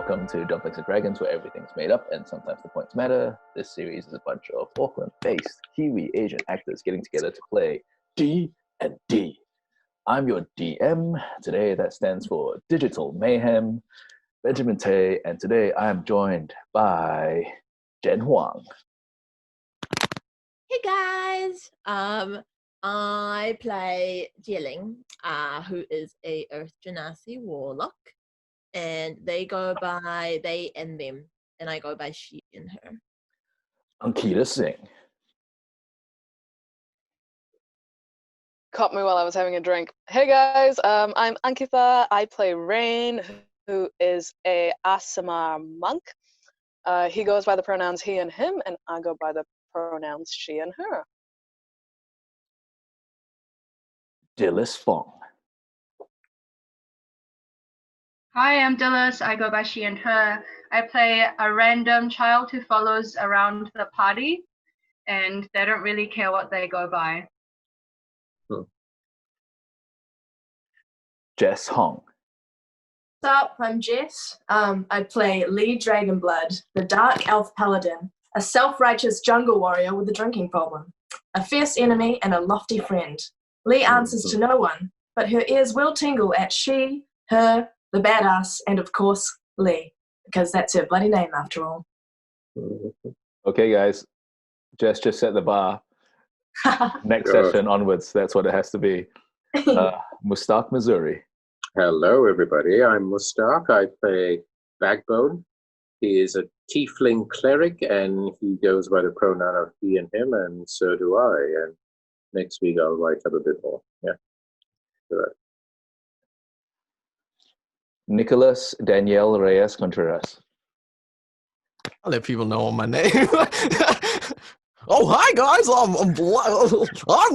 welcome to Dumplings and Dragons, where everything's made up and sometimes the points matter. This series is a bunch of Auckland-based Kiwi-Asian actors getting together to play D&D. I'm your DM. Today that stands for Digital Mayhem, Benjamin Tay, and today I am joined by Jen Huang. Hey guys! I play Zie Ling, who is a Earth Genasi warlock, and they go by they and them, and I go by she and her. Ankita Singh. Caught me while I was having a drink. Hey guys, I'm Ankita. I play Rain, who is a Asama monk. He goes by the pronouns he and him, and I go by the pronouns she and her. Dilys Fong. Hi, I'm Dilys. I go by she and her. I play a random child who follows around the party, and they don't really care what they go by. Jess Hong. What's up? I'm Jess. I play Lee Dragonblood, the Dark Elf Paladin, a self-righteous jungle warrior with a drinking problem, a fierce enemy and a lofty friend. Lee answers to no one, but her ears will tingle at she, her, the badass, and of course, Lee, because that's her bloody name after all. Okay, guys. Jess just set the bar. Next session onwards, that's what it has to be. Mustaq, Missouri. Hello, everybody. I'm Mustaq. I play Backbone. He is a tiefling cleric, and he goes by the pronoun of he and him, and so do I. And next week I'll write up a bit more. Yeah. Good. Nicholas Danielle Reyes Contreras. I'll let people know my name. Oh, hi guys. I'm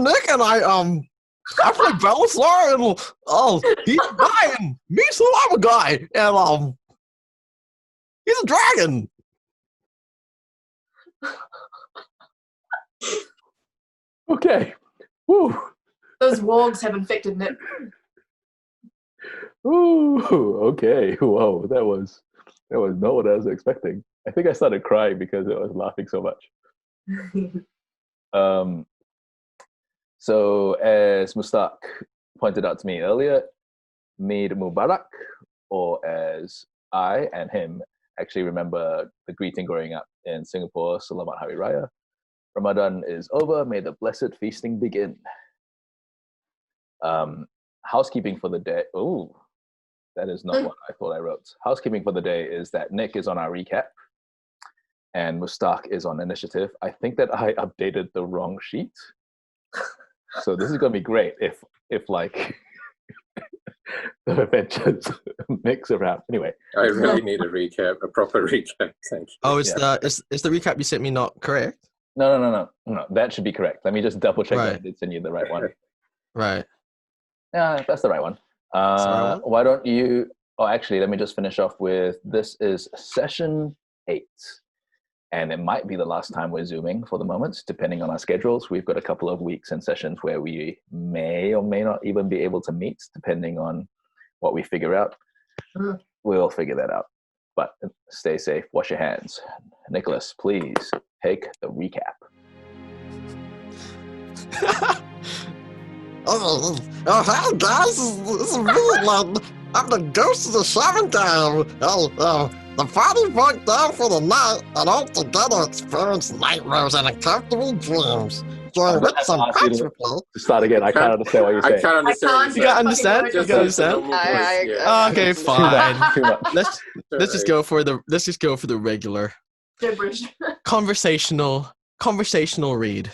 Nick, and I play Balasar, and he's a guy, and me too, I'm a guy, and he's a dragon. Okay. Woo. Those wargs have infected Nick. Ooh, okay. Whoa, that was not what I was expecting. I think I started crying because I was laughing so much. So as Mustaq pointed out to me earlier, Meid Mubarak, or as I and him actually remember the greeting growing up in Singapore, Selamat Hari Raya. Ramadan is over, may the blessed feasting begin. Housekeeping for the day. Oh, that is not what I thought I wrote. Housekeeping for the day is that Nick is on our recap and Mustaq is on initiative. I think that I updated the wrong sheet. So this is going to be great if like the adventures mix around. Anyway, I really need a recap, a proper recap. Thank you. Oh, is the recap you sent me not correct? No. That should be correct. Let me just double check that I did send you the right one. Right. Yeah, that's the right one. Why don't you? Oh, actually, let me just finish off with this is session 8. And it might be the last time we're Zooming for the moment, depending on our schedules. We've got a couple of weeks and sessions where we may or may not even be able to meet, depending on what we figure out. We'll figure that out. But stay safe, wash your hands. Nicholas, please take the recap. Hi guys, this is me, I'm the ghost of the shaman town. The party broke down for the night and all together experienced nightmares and uncomfortable dreams. During which some pranks were played. Start again. I can't understand what you're saying. I can't understand. You can't understand? You can understand? Okay, fine. Too much. Let's just go for the regular Gibberish. conversational read.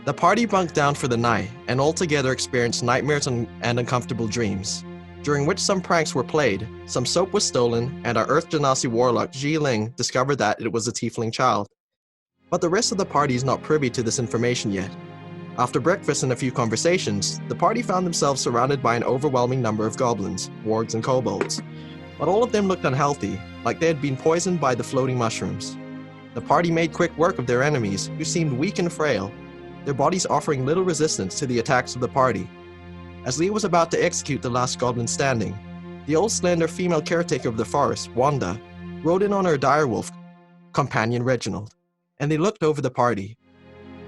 The party bunked down for the night and all together experienced nightmares and uncomfortable dreams, during which some pranks were played, some soap was stolen, and our Earth Genasi warlock Zie Ling discovered that it was a tiefling child. But the rest of the party is not privy to this information yet. After breakfast and a few conversations, the party found themselves surrounded by an overwhelming number of goblins, wargs, and kobolds. But all of them looked unhealthy, like they had been poisoned by the floating mushrooms. The party made quick work of their enemies, who seemed weak and frail, their bodies offering little resistance to the attacks of the party. As Lee was about to execute the last goblin standing, The old slender female caretaker of the forest, Wanda, rode in on her direwolf companion Reginald, and they looked over the party.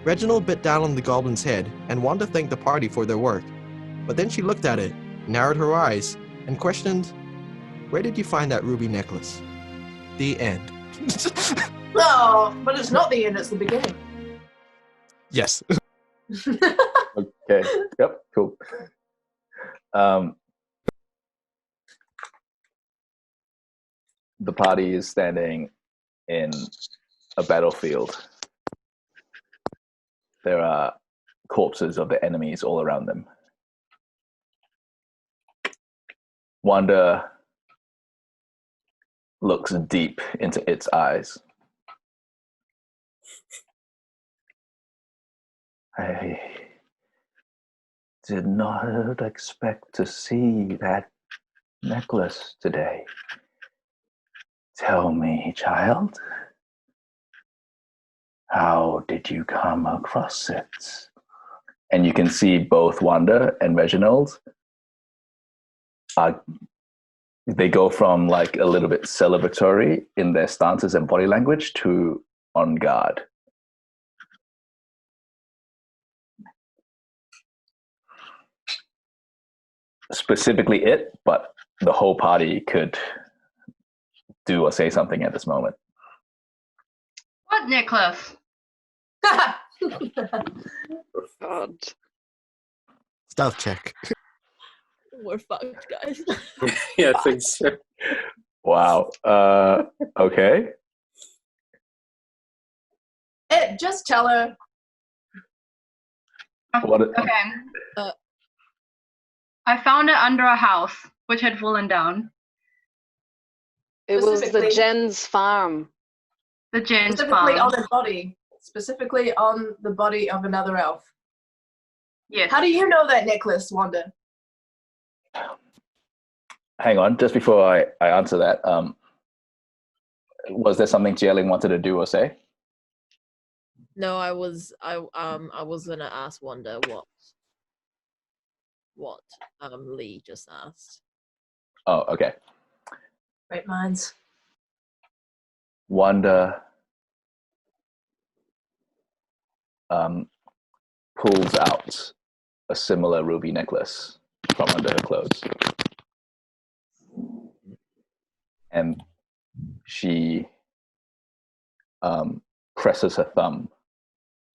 Reginald bit down on the goblin's head, and Wanda thanked the party for their work. But then she looked at it, narrowed her eyes, and questioned, "Where did you find that ruby necklace?" The end. No, but it's not the end, it's the beginning. Yes. Okay. Yep. Cool. The party is standing in a battlefield. There are corpses of the enemies all around them. Wanda looks deep into its eyes. I did not expect to see that necklace today. Tell me, child, how did you come across it? And you can see both Wanda and Reginald. They go from like a little bit celebratory in their stances and body language to on guard. Specifically it, but the whole party could do or say something at this moment. What necklace? God. Stealth check. We're fucked, guys. Yeah, I think so. Wow. Okay. Just tell her. What? Okay. I found it under a house, which had fallen down. It was the Specifically- Jen's farm. The Jen's Specifically farm. on a body. Specifically on the body of another elf. Yes. How do you know that necklace, Wanda? Hang on, just before I answer that, was there something Zie Ling wanted to do or say? No, I was gonna ask Wanda what Lee just asked. Oh, okay. Great minds. Wanda pulls out a similar ruby necklace from under her clothes. And she presses her thumb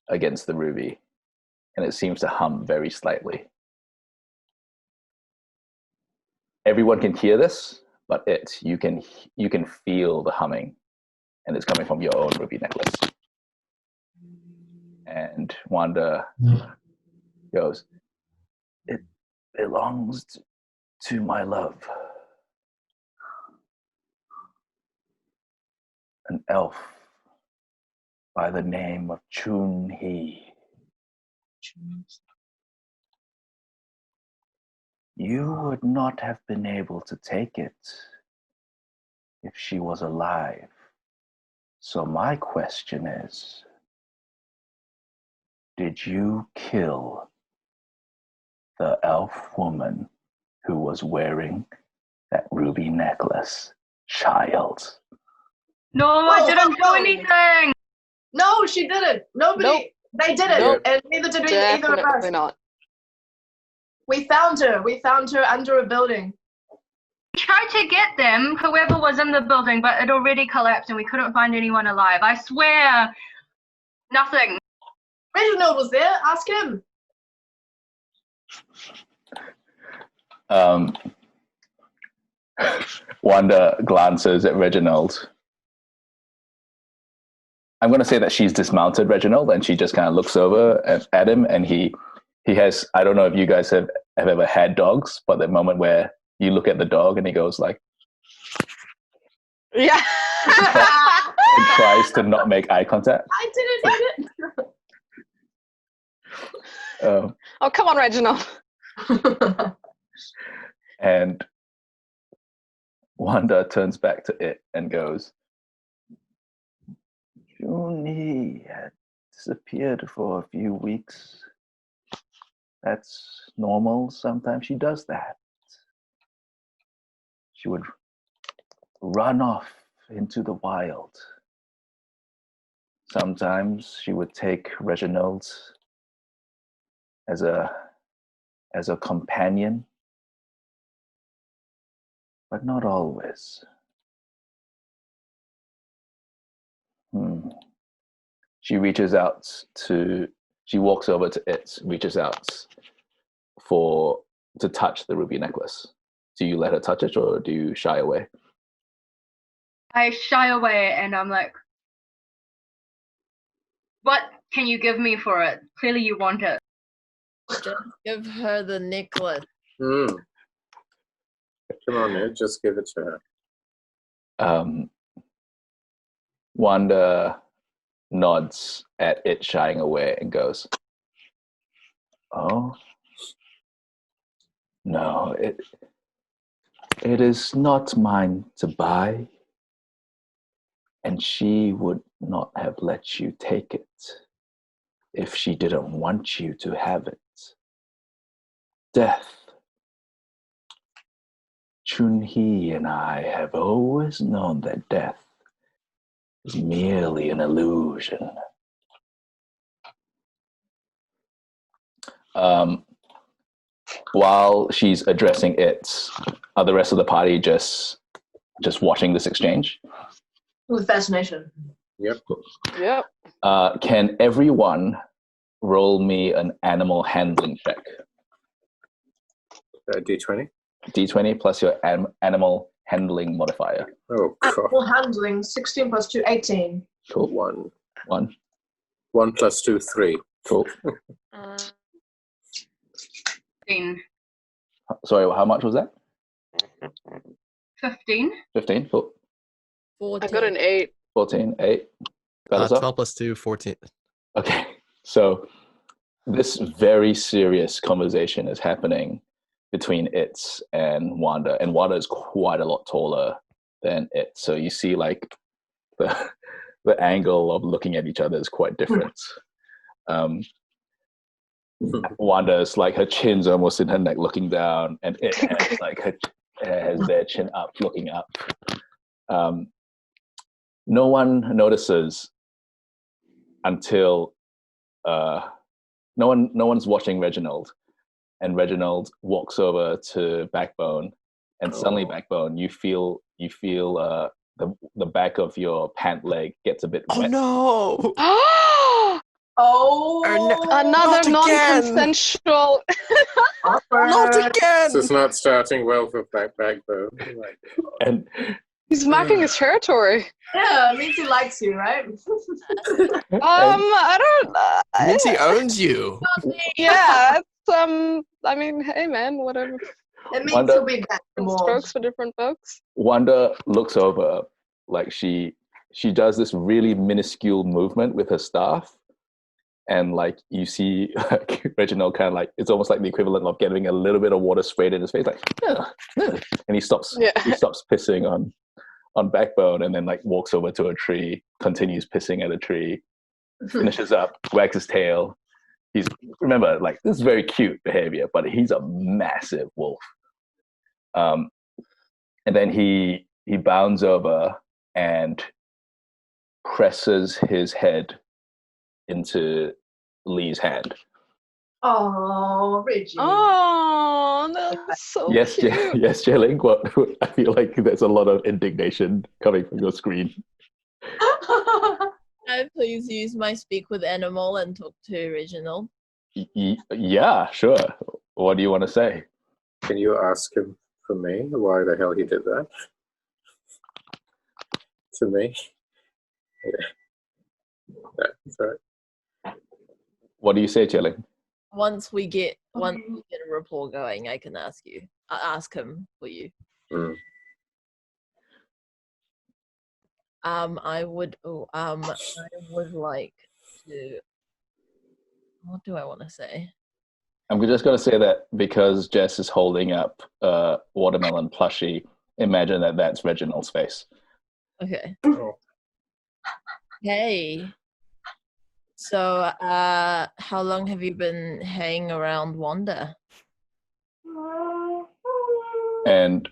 against the ruby, and it seems to hum very slightly. Everyone can hear this, but you can feel the humming, and it's coming from your own ruby necklace. And Wanda goes, "It belongs to my love, an elf by the name of Chun Hee. You would not have been able to take it if she was alive. So my question is, did you kill the elf woman who was wearing that ruby necklace, child?" No, I didn't do anything. No, she didn't. Nobody. Nope. They didn't, Nope. and neither did either of Definitely us. not. We found her. We found her under a building. We tried to get them, whoever was in the building, but it already collapsed and we couldn't find anyone alive. I swear, nothing. Reginald was there. Ask him. Wanda glances at Reginald. I'm going to say that she's dismounted Reginald, and she just kind of looks over at him, and he has, I don't know if you guys have ever had dogs, but the moment where you look at the dog and he goes like, Yeah. and tries to not make eye contact. I didn't Um, Oh, come on, Reginald. hit it. and Wanda turns back to it and goes, Juni had disappeared for a few weeks. That's normal. Sometimes she does that. she would run off into the wild. Sometimes she would take Reginald as a companion, but not always. She walks over to it, reaches out to touch the ruby necklace. Do you let her touch it, or do you shy away? I shy away and I'm like, what can you give me for it? Clearly you want it. Just give her the necklace. Come on, Ed, just give it to her. Wanda nods at it shying away and goes, "Oh, no, it is not mine to buy, and she would not have let you take it if she didn't want you to have it. Death. Chun-Hee and I have always known that death is merely an illusion." While she's addressing it, are the rest of the party just watching this exchange? With fascination. Yep. Can everyone roll me an animal handling check? D20. D20 plus your animal handling modifier. Oh, God. Animal handling, 16 plus 2, 18. Cool. One. 1 plus 2, 3. Cool. 15. Sorry, how much was that? 15. 15, cool. 14. I got an 8. 14, 8. 12 plus 2, 14. Okay, so this very serious conversation is happening between it and Wanda is quite a lot taller than it. So you see like the angle of looking at each other is quite different. Wanda's like her chin's almost in her neck looking down, and it has like has their chin up looking up. No one notices until no one's watching Reginald, and Reginald walks over to Backbone, and suddenly Backbone, you feel the back of your pant leg gets a bit wet. Oh no! Another non-consensual. Not again! This is not starting well for Backbone. And he's marking his territory. Yeah, it means he likes you, right? I don't. It means he owns you. Yeah, it's, I mean, hey man, whatever. It means Wanda, he'll be back more. Strokes for different folks. Wanda looks over, like she does this really minuscule movement with her staff, and like you see like, Reginald kind of like, it's almost like the equivalent of getting a little bit of water sprayed in his face, like, and he stops pissing on Backbone, and then like walks over to a tree, continues pissing at a tree, finishes up, wags his tail. Remember, like, this is very cute behavior, but he's a massive wolf. And then he bounds over and presses his head into Lee's hand. Oh, Reggie. Oh, that's so Yes, cute. yes, Zie Ling. What? I feel like there's a lot of indignation coming from your screen. Can I please use my speak with animal and talk to Reginald? Yeah, sure. What do you want to say? Can you ask him for me why the hell he did that to me? Yeah, that's right. What do you say, Zie Ling? Once we get a rapport going, I can ask him for you. I would like to. What do I want to say? I'm just going to say that because Jess is holding up a watermelon plushie, imagine that that's Reginald's face. Okay. Oh. Hey. So, how long have you been hanging around Wanda? And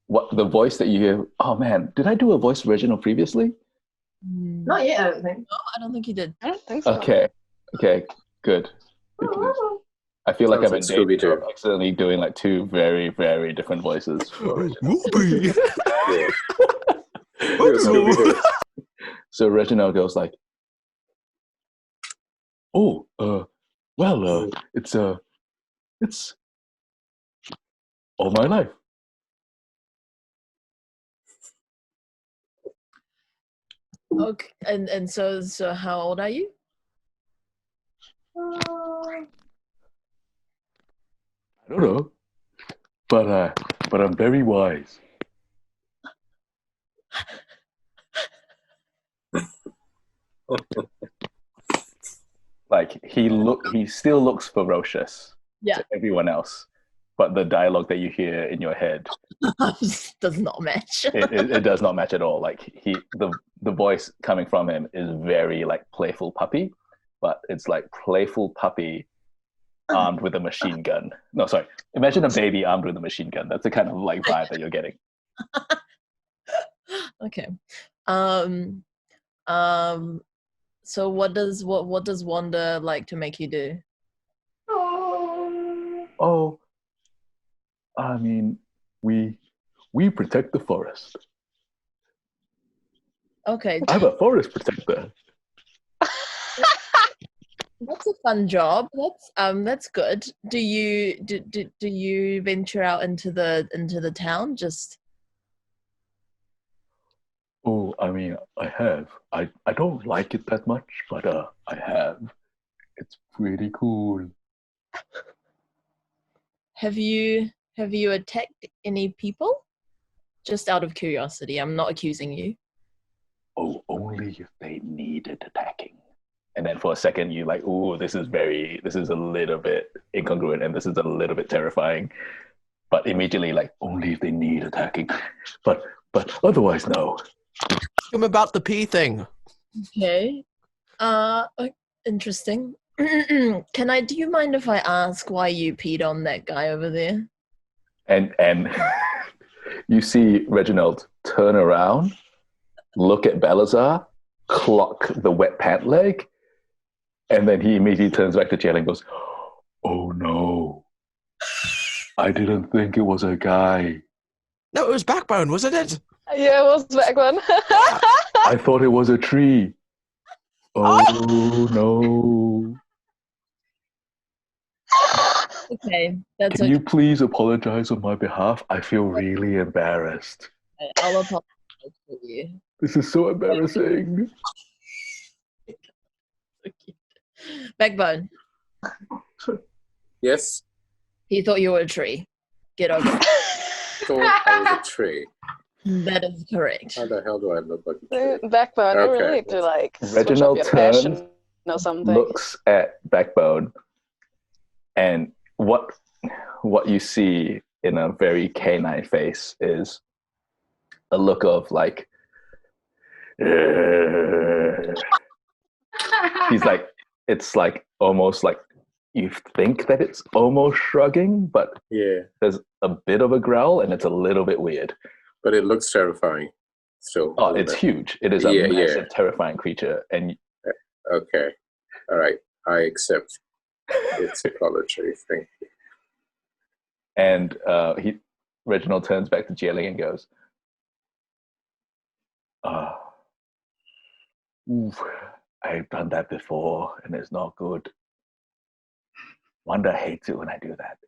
what the voice that you hear? Oh man, did I do a voice Reginald previously? Not yet, I don't think. No, I don't think you did. I don't think so. Okay, good. Because I feel like Sounds I'm in like danger Scooby-Doo. of accidentally doing like two very, very different voices. For Reginald. Whoopee. Yeah. Scooby-Doo. So Reginald goes like, "Oh, well, it's all my life." Okay, and so how old are you? I don't know, but I'm very wise. Like he still looks ferocious to everyone else, but the dialogue that you hear in your head does not match. it does not match at all. Like the voice coming from him is very like playful puppy, but it's like playful puppy armed with a machine gun. No, sorry. Imagine a baby armed with a machine gun. That's the kind of like vibe that you're getting. Okay. So what does Wanda like to make you do? Oh, I mean, we protect the forest. Okay. I'm a forest protector. That's a fun job. That's good. Do you venture out into the town? Just Oh, I mean, I have. I don't like it that much, but I have. It's pretty cool. have you attacked any people? Just out of curiosity. I'm not accusing you. Oh, only if they needed attacking. And then for a second, you like, oh, this is a little bit incongruent, and this is a little bit terrifying. But immediately, like, only if they need attacking. But otherwise, no. Him about the pee thing. Okay. Interesting. Do you mind if I ask why you peed on that guy over there? And you see Reginald turn around, look at Balasar, clock the wet pant leg, and then he immediately turns back to Zie Ling and goes, "Oh no, I didn't think it was a guy. No, it was Backbone, wasn't it? Yeah, it was Backbone. I thought it was a tree. Oh no." Okay, that's Can okay. you please apologize on my behalf? I feel really embarrassed. I'll apologize for you. This is so embarrassing. Backbone. Yes? He thought you were a tree. Get over it. Thought I was a tree. That is correct. How the hell do I look like a tree? Backbone, you Okay. really need to like switch Reginald up your turns, fashion or something. looks at Backbone, and what you see in a very canine face is a look of like, he's like, it's like almost like you think that it's almost shrugging, but Yeah, there's a bit of a growl and it's a little bit weird. but it looks terrifying still. Oh, it's huge. It is a Yeah, massive, yeah. terrifying creature. And Okay. All right. I accept its apology. Thank you. And Reginald turns back to Zie Ling and goes, I've done that before and it's not good. Wanda hates it when I do that.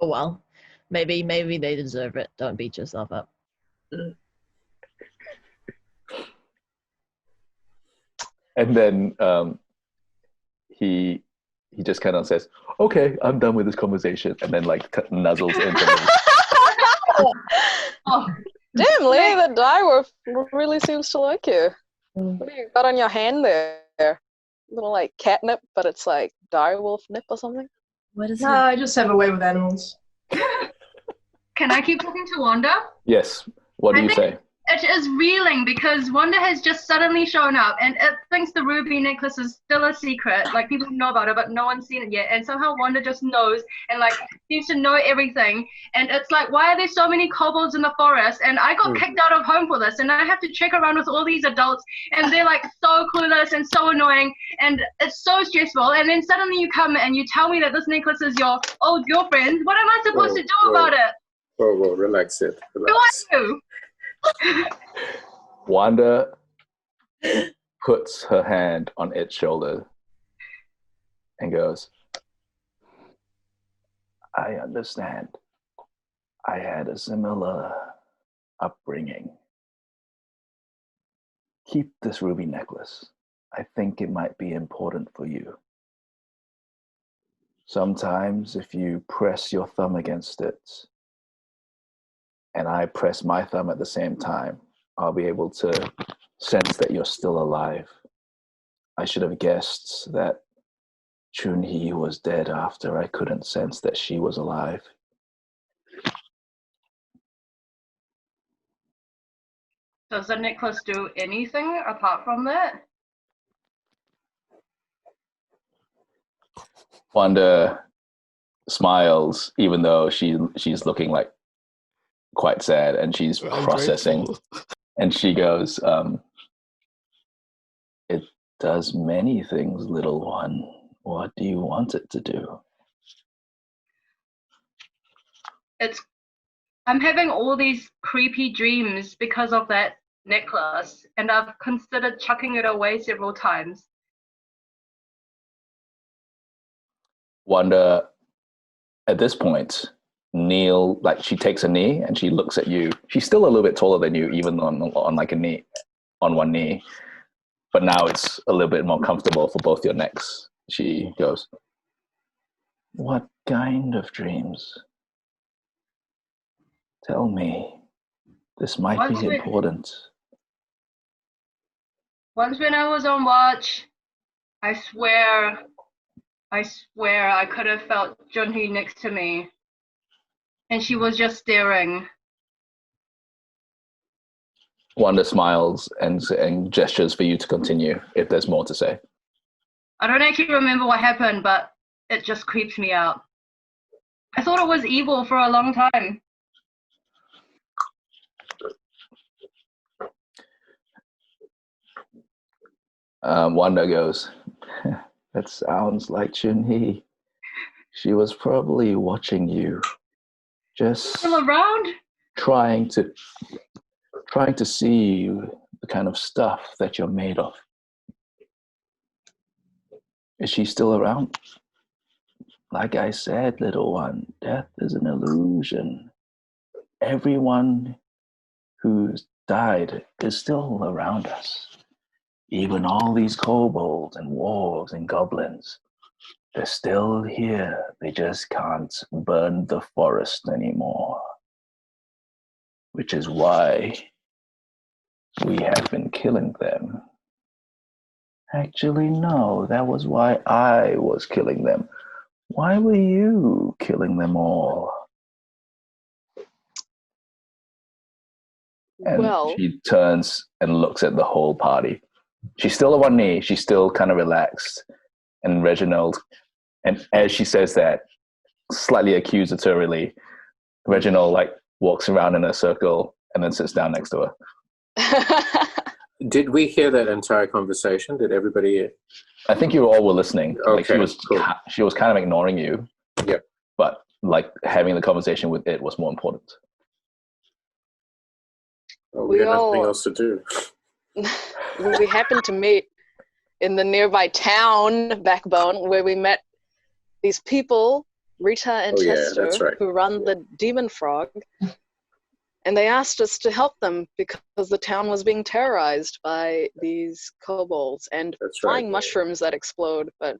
Oh well. Maybe they deserve it. Don't beat yourself up. And then he just kind of says, "Okay, I'm done with this conversation," and then like nuzzles into me. Oh, Damn, Lee, the direwolf really seems to like you. What do you got on your hand there? Little like catnip, but it's like direwolf nip or something? What is No, I just have a way with animals. can I keep talking to Wanda? Yes. What do I you think- say? it is reeling because Wanda has just suddenly shown up and it thinks the ruby necklace is still a secret. Like, people know about it, but no one's seen it yet. And somehow Wanda just knows and, like, seems to know everything. And it's like, why are there so many kobolds in the forest? And I got kicked out of home for this. And I have to check around with all these adults. And they're, like, so clueless and so annoying. And it's so stressful. And then suddenly you come and you tell me that this necklace is your old girlfriend. What am I supposed to do about it? Whoa, relax it. Relax. What do I do? Wanda puts her hand on its shoulder and goes, I understand. I had a similar upbringing. Keep this ruby necklace. I think it might be important for you. Sometimes if you press your thumb against it, and I press my thumb at the same time, I'll be able to sense that you're still alive. I should have guessed that Chun-Hee was dead after I couldn't sense that she was alive. Does the necklace do anything apart from that? Wanda smiles, even though she's looking like quite sad and she's processing. And she goes, it does many things, little one. What do you want it to do? I'm having all these creepy dreams because of that necklace, and I've considered chucking it away several times. Wanda, at this point, kneel, like she takes a knee and she looks at you. She's still a little bit taller than you, even on like a knee, on one knee. But now it's a little bit more comfortable for both your necks. She goes, what kind of dreams? Tell me. This might be important. Once when I was on watch, I swear I could have felt Chun-Hee next to me. And she was just staring. Wanda smiles and gestures for you to continue if there's more to say. I don't actually remember what happened, but it just creeps me out. I thought it was evil for a long time. Wanda goes, that sounds like Chun-Hee. She was probably watching you. Just still around? Trying to see the kind of stuff that you're made of. Is she still around? Like I said, little one, death is an illusion. Everyone who's died is still around us. Even all these kobolds and wargs and goblins, they're still here. They just can't burn the forest anymore. Which is why we have been killing them. Actually, no, that was why I was killing them. Why were you killing them all? And she turns and looks at the whole party. She's still on one knee. She's still kind of relaxed. And Reginald, and as she says that, slightly accusatorily, Reginald like walks around in a circle and then sits down next to her. Did we hear that entire conversation? Did everybody hear? I think you all were listening. Okay, like she was kind of ignoring you. Yeah. But like having the conversation with it was more important. Well, we had nothing else to do. We happened to meet in the nearby town, Backbone, where we met these people, Rita and Chester, that's right. who run the Demon Frog. And they asked us to help them because the town was being terrorized by these kobolds and flying mushrooms that explode. But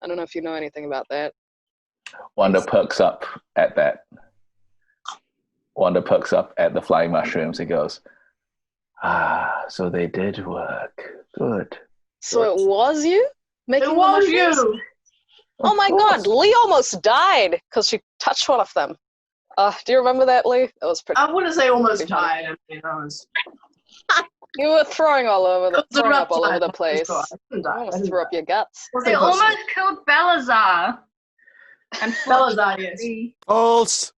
I don't know if you know anything about that. Wanda perks up at that. Wanda perks up at the flying mushrooms and goes, so they did work. Good. So it was you making it was mushrooms? You. Oh my God, Lee almost died because she touched one of them. Do you remember that, Lee? It was pretty. I wouldn't say almost pretty funny. died. I mean, I was. You were throwing all over the place. I You almost threw up your guts. They almost killed Balasar. And Balasar, yes. False.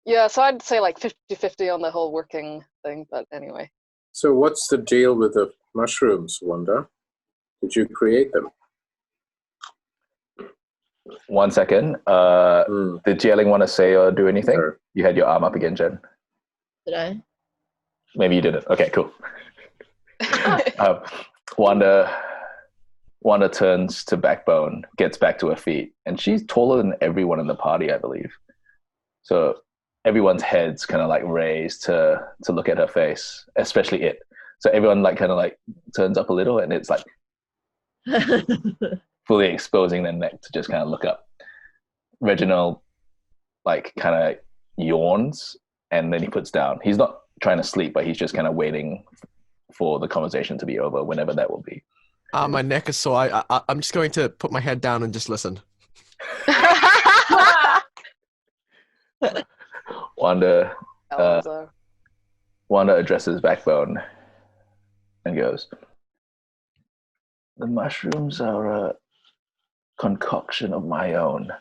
Yeah, so I'd say like 50-50 on the whole working thing, but anyway. So what's the deal with the mushrooms, Wanda? Did you create them? 1 second. Did Zie Ling want to say or do anything? Sure. You had your arm up again, Jen. Did I? Maybe you didn't. Okay, cool. Wanda turns to Backbone, gets back to her feet, and she's taller than everyone in the party, I believe. So everyone's heads kind of like raised to look at her face, especially it. So everyone like kind of like turns up a little, and it's like fully exposing their neck to just kind of look up. Reginald like kind of yawns, and then he puts down. He's not trying to sleep, but he's just kind of waiting for the conversation to be over, whenever that will be. My neck is sore. I'm just going to put my head down and just listen. Wanda addresses Backbone and goes, "The mushrooms are a concoction of my own.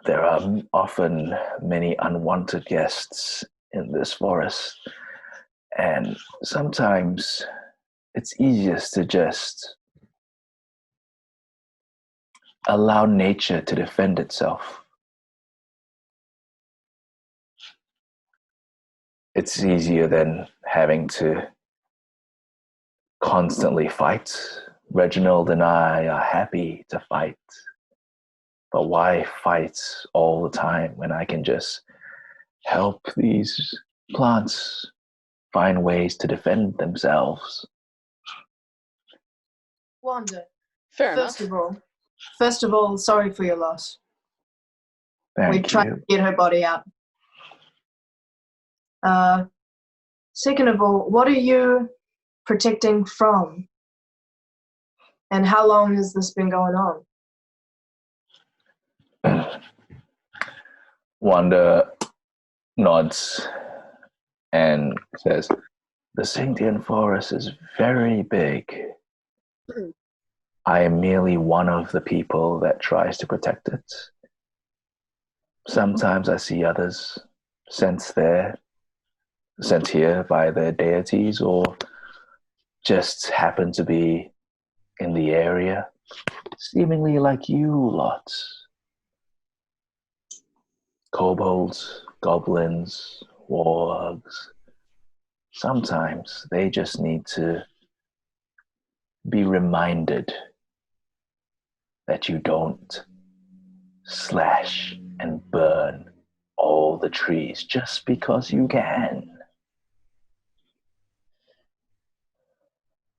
There are often many unwanted guests in this forest, and sometimes it's easiest to just allow nature to defend itself. It's easier than having to constantly fight. Reginald and I are happy to fight, but why fight all the time when I can just help these plants find ways to defend themselves?" Wanda, Fair first enough. of all, sorry for your loss. Thank We you. tried to get her body out. Second of all, what are you protecting from? And how long has this been going on? Wanda nods and says, "The Xingdian Forest is very big. I am merely one of the people that tries to protect it. Sometimes I see others sent here by their deities, or just happen to be in the area, seemingly like you lot. Kobolds, goblins, wargs. Sometimes they just need to be reminded that you don't slash and burn all the trees just because you can."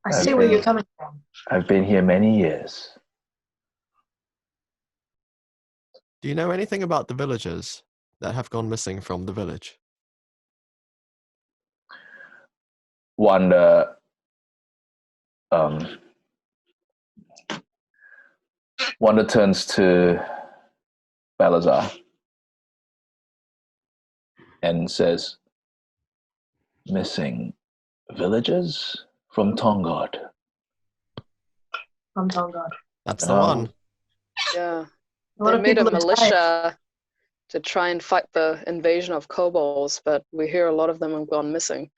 I see where you're coming from. I've been here many years. Do you know anything about the villagers that have gone missing from the village? Wanda turns to Balasar and says, "Missing villagers from Tongod." From Tongod. That's the one. Yeah. A lot They of made a people have died. militia to try and fight the invasion of kobolds, but we hear a lot of them have gone missing,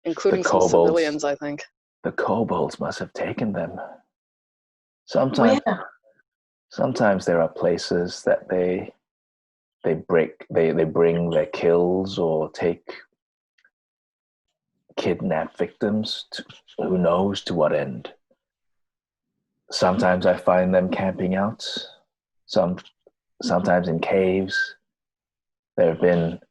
including some civilians, I think. The kobolds must have taken them. Sometimes there are places that they bring their kills or take kidnap victims to who knows to what end. Sometimes I find them camping out, sometimes in caves. There have been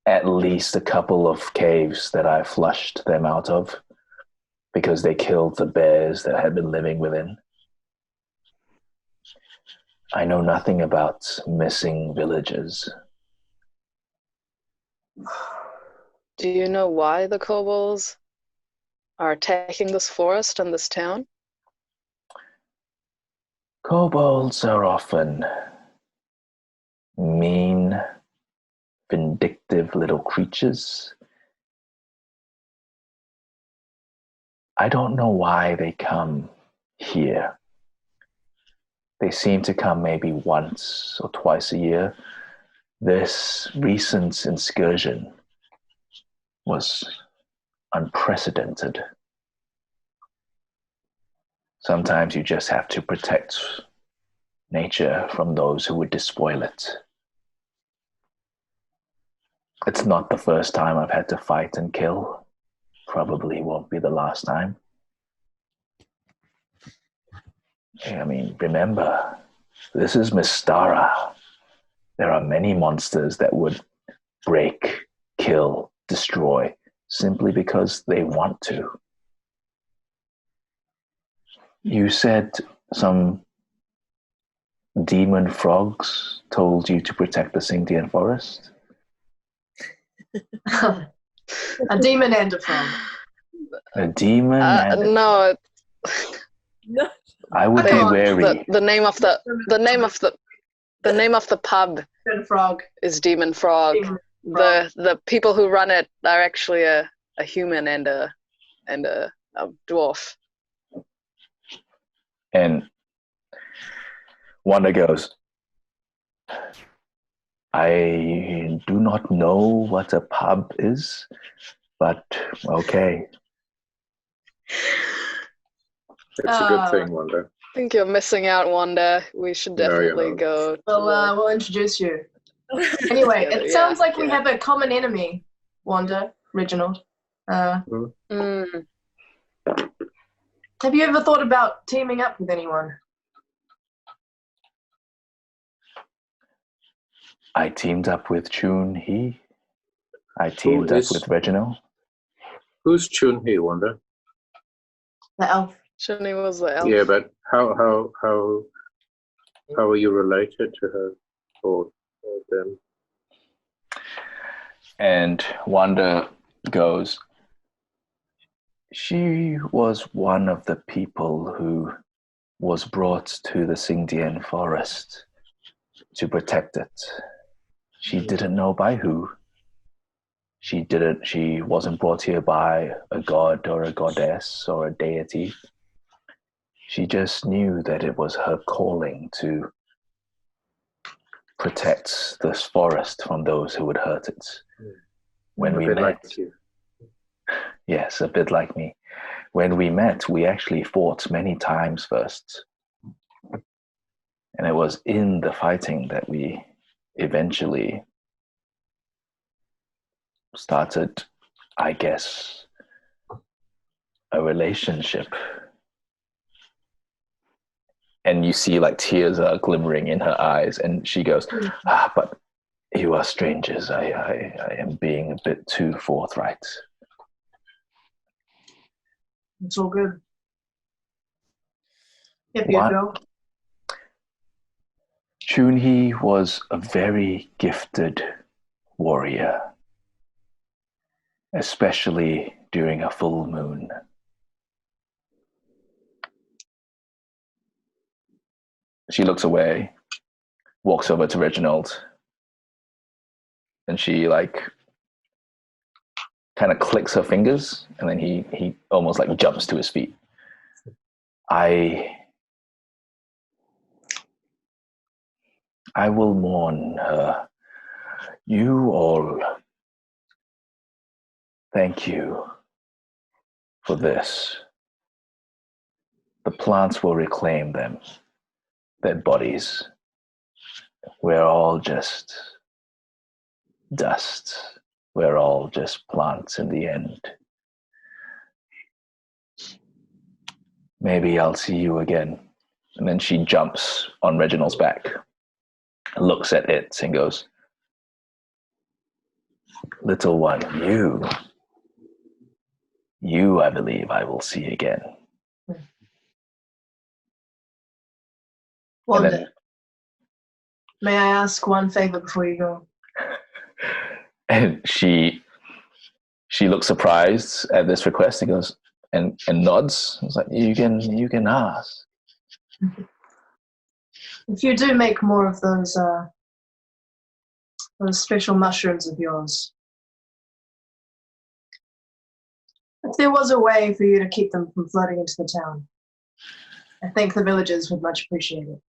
at least a couple of caves that I flushed them out of because they killed the bears that had been living within. I know nothing about missing villagers. Do you know why the kobolds are attacking this forest and this town? Kobolds are often mean, vindictive little creatures. I don't know why they come here. They seem to come maybe once or twice a year. This recent excursion was unprecedented. Sometimes you just have to protect nature from those who would despoil it. It's not the first time I've had to fight and kill. Probably won't be the last time. I mean, remember, this is Mystara. There are many monsters that would break, kill, destroy, simply because they want to. You said some demon frogs told you to protect the Xingdian Forest? A demon and a frog. A demon and a No, I would be wary. the name of the pub Demon frog. is Demon Frog. Demon frog. The people who run it are actually a human and a dwarf. And Wanda goes, I do not know what a pub is, but okay. It's a good thing, Wanda. I think you're missing out, Wanda. We should definitely go. We'll introduce you. Anyway, it sounds like we have a common enemy, Wanda, Reginald. Have you ever thought about teaming up with anyone? I teamed up with Chun-Hee. I teamed up with Reginald. Who's Chun-Hee, Wanda? The elf. Chun-Hee was the elf. Yeah, but how are you related to her or them? And Wanda goes, she was one of the people who was brought to the Xingdian Forest to protect it. She didn't know by who. She wasn't brought here by a god or a goddess or a deity. She just knew that it was her calling to protect this forest from those who would hurt it. When we met, like you. Yes, a bit like me. When we met, we actually fought many times first. And it was in the fighting that we eventually started, I guess, a relationship. And you see like tears are glimmering in her eyes, and she goes, but you are strangers. I am being a bit too forthright. It's all good. Yep, you go. Chun-Hee was a very gifted warrior, especially during a full moon. She looks away, walks over to Reginald, and she like kind of clicks her fingers, and then he almost like jumps to his feet. I will mourn her. You all, thank you for this. The plants will reclaim them, their bodies. We're all just dust. We're all just plants in the end. Maybe I'll see you again. And then she jumps on Reginald's back, looks at it and goes, little one, you, I believe I will see again. Wanda, may I ask one favor before you go? And she looks surprised at this request and goes and nods. It's like, you can ask. If you do make more of those those special mushrooms of yours. If there was a way for you to keep them from flooding into the town, I think the villagers would much appreciate it.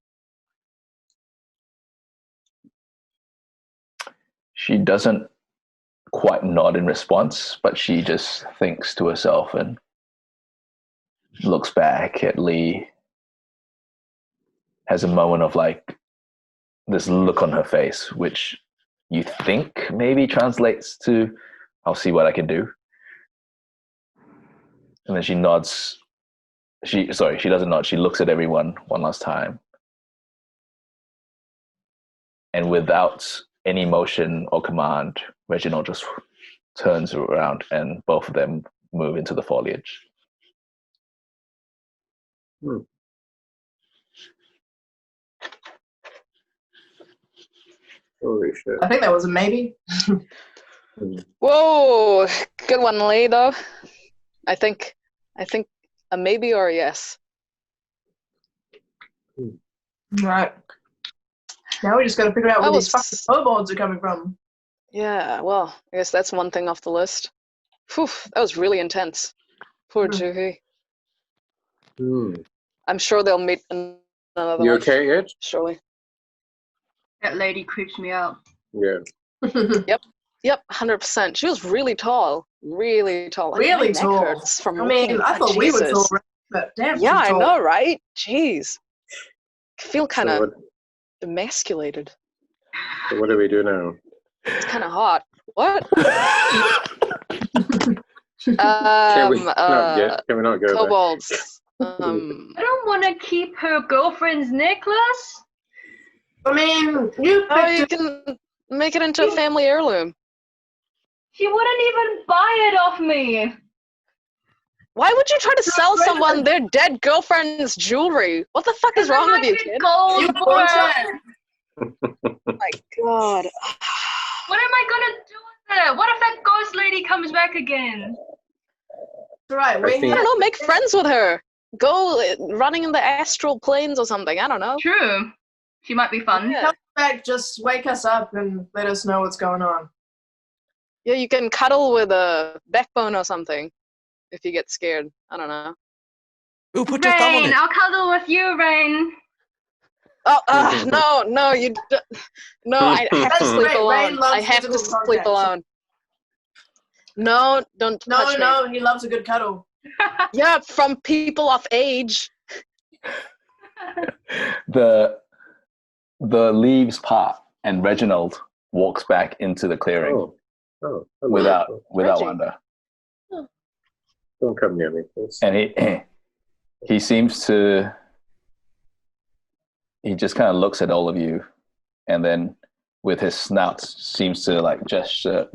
She doesn't quite nod in response, but she just thinks to herself and looks back at Lee, has a moment of like this look on her face, which you think maybe translates to, I'll see what I can do. And then she nods. She doesn't nod. She looks at everyone one last time. And without any motion or command, Reginald just turns around and both of them move into the foliage. Holy shit. I think that was a maybe. Whoa, good one, Lee, though. I think a maybe or a yes. Right. Now we just got to figure out where That these fucking kobolds are coming from. Yeah, well, I guess that's one thing off the list. Phew, that was really intense. Poor Juhi. I'm sure they'll meet another You one. okay, Ed? Surely. That lady creeps me out. Yeah. Yep, 100%. She was really tall. Really tall. Like, Really my neck tall. hurts from I mean, looking I at thought we were Jesus. tall, but damn, Yeah, she's I tall. know, right? Jeez. I feel kind of So emasculated. what do we do now? It's kind of hot. What? Can we not go there? Kobolds. I don't want to keep her girlfriend's necklace. I mean, you picked it. can make it into a family heirloom. She wouldn't even buy it off me. Why would you try to sell someone their dead girlfriend's jewelry? What the fuck is wrong with you, kid? Gold You for want it. My God. What am I gonna do with it? What if that ghost lady comes back again? Right, I we're think- I here. don't know, make friends with her. Go running in the astral planes or something. I don't know. True. She might be fun. Yeah. Come back, just wake us up and let us know what's going on. Yeah, you can cuddle with a backbone or something if you get scared. I don't know. Ooh, put your thumb on Rain, it. I'll cuddle with you, Rain. Oh, no, no, I have to That's sleep great. alone. Rain loves I have to physical sleep contact. alone. No, don't touch me. No, he loves a good cuddle. Yeah, from people of age. The leaves part and Reginald walks back into the clearing Oh, hello. without Reggie. Wanda. Don't come near me, please. And he seems to, he just kind of looks at all of you and then with his snout seems to like gesture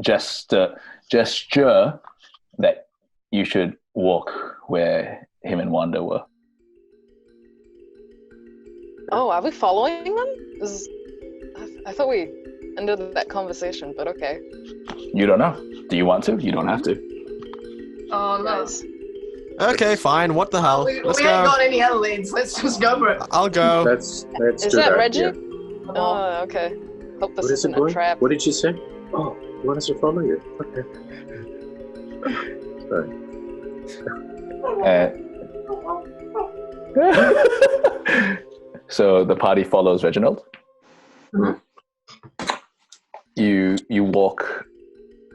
that you should walk where him and Wanda were. Oh, are we following them? I thought we ended that conversation, but okay. You don't know. Do you want to? You don't have to. Oh, look. Guys. Okay, fine. What the hell? We Let's ain't go. got any other leads. Let's just go for it. I'll go. Let's Is do that that. Reggie? Yeah. Oh, okay. Hope this What is isn't it, a boy? trap. What did you say? Oh, you want us to follow you? Okay. Sorry. So the party follows Reginald. Mhm. You walk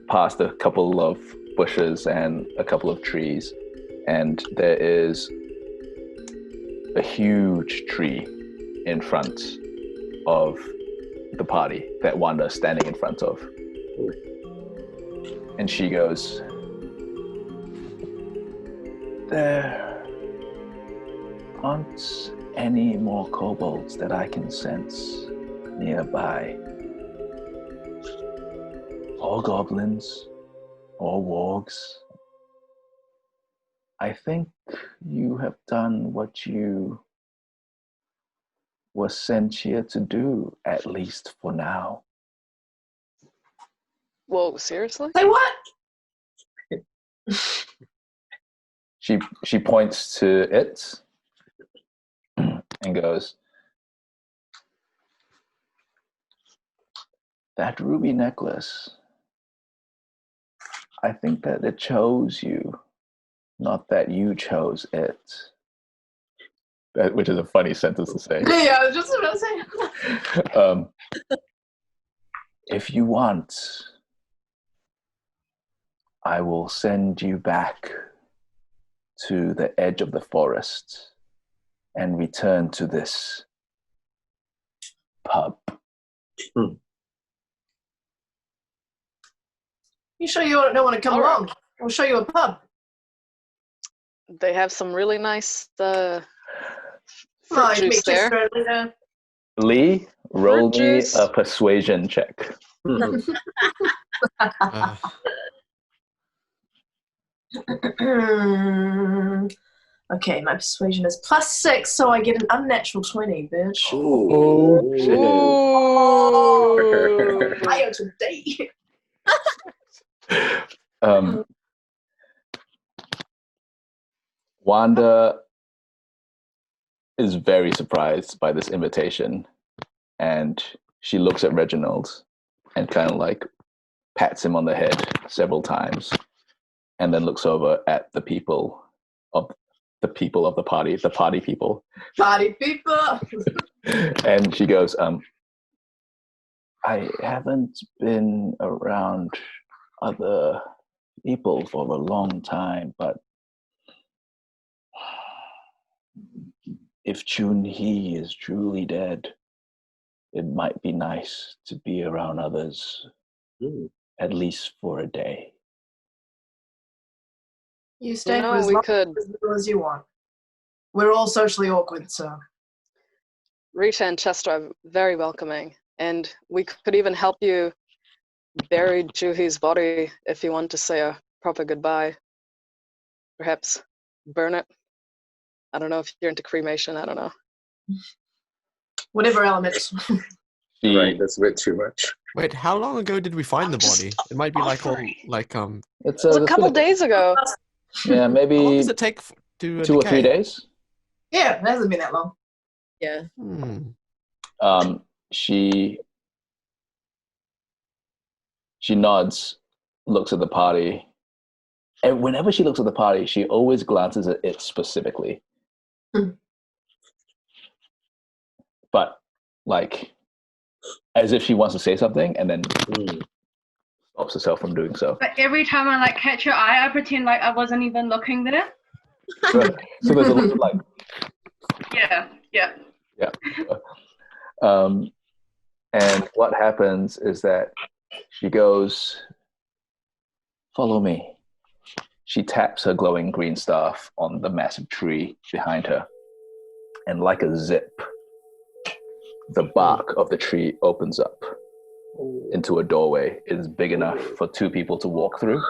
past a couple of bushes and a couple of trees, and there is a huge tree in front of the party that Wanda's standing in front of. And she goes, "There aren't any more kobolds that I can sense nearby. Or goblins, or wargs. I think you have done what you were sent here to do, at least for now." Whoa, seriously? Say what? She points to it and goes, That ruby necklace, I think that it chose you, not that you chose it. Which is a funny sentence to say. Yeah, I was just about to say. If you want, I will send you back to the edge of the forest and return to this pub. You sure you don't want to come along? We'll show you a pub. They have some really nice fruit juice me there. Lee, roll Fruit me juice. a persuasion check. Okay, my persuasion is +6, so I get an unnatural 20, bitch. Oh, shit. Fire today. Wanda is very surprised by this invitation, and she looks at Reginald and kind of like pats him on the head several times, and then looks over at the people of the party, the party people. Party people. And she goes, I haven't been around other people for a long time, but if Chun-Hee is truly dead, it might be nice to be around others, at least for a day. You stay for as little as you want. We're all socially awkward, so. Rita and Chester are very welcoming, and we could even help you bury Juhi's body if you want to say a proper goodbye. Perhaps burn it. I don't know if you're into cremation. I don't know. Whatever elements. Right, that's a bit too much. Wait, how long ago did we find the body? It might be It's a couple days ago. Yeah, maybe. How long does it take to 2 or 3 days? Yeah, it hasn't been that long. Yeah. She nods, looks at the party, and whenever she looks at the party, she always glances at it specifically. But like, as if she wants to say something, and then stops herself from doing so. But every time I like catch her eye, I pretend like I wasn't even looking there. So there's a lot of like. Yeah. And what happens is that she goes, "Follow me." She taps her glowing green staff on the massive tree behind her, and like a zip, the bark of the tree opens up into a doorway. It is big enough for 2 people to walk through.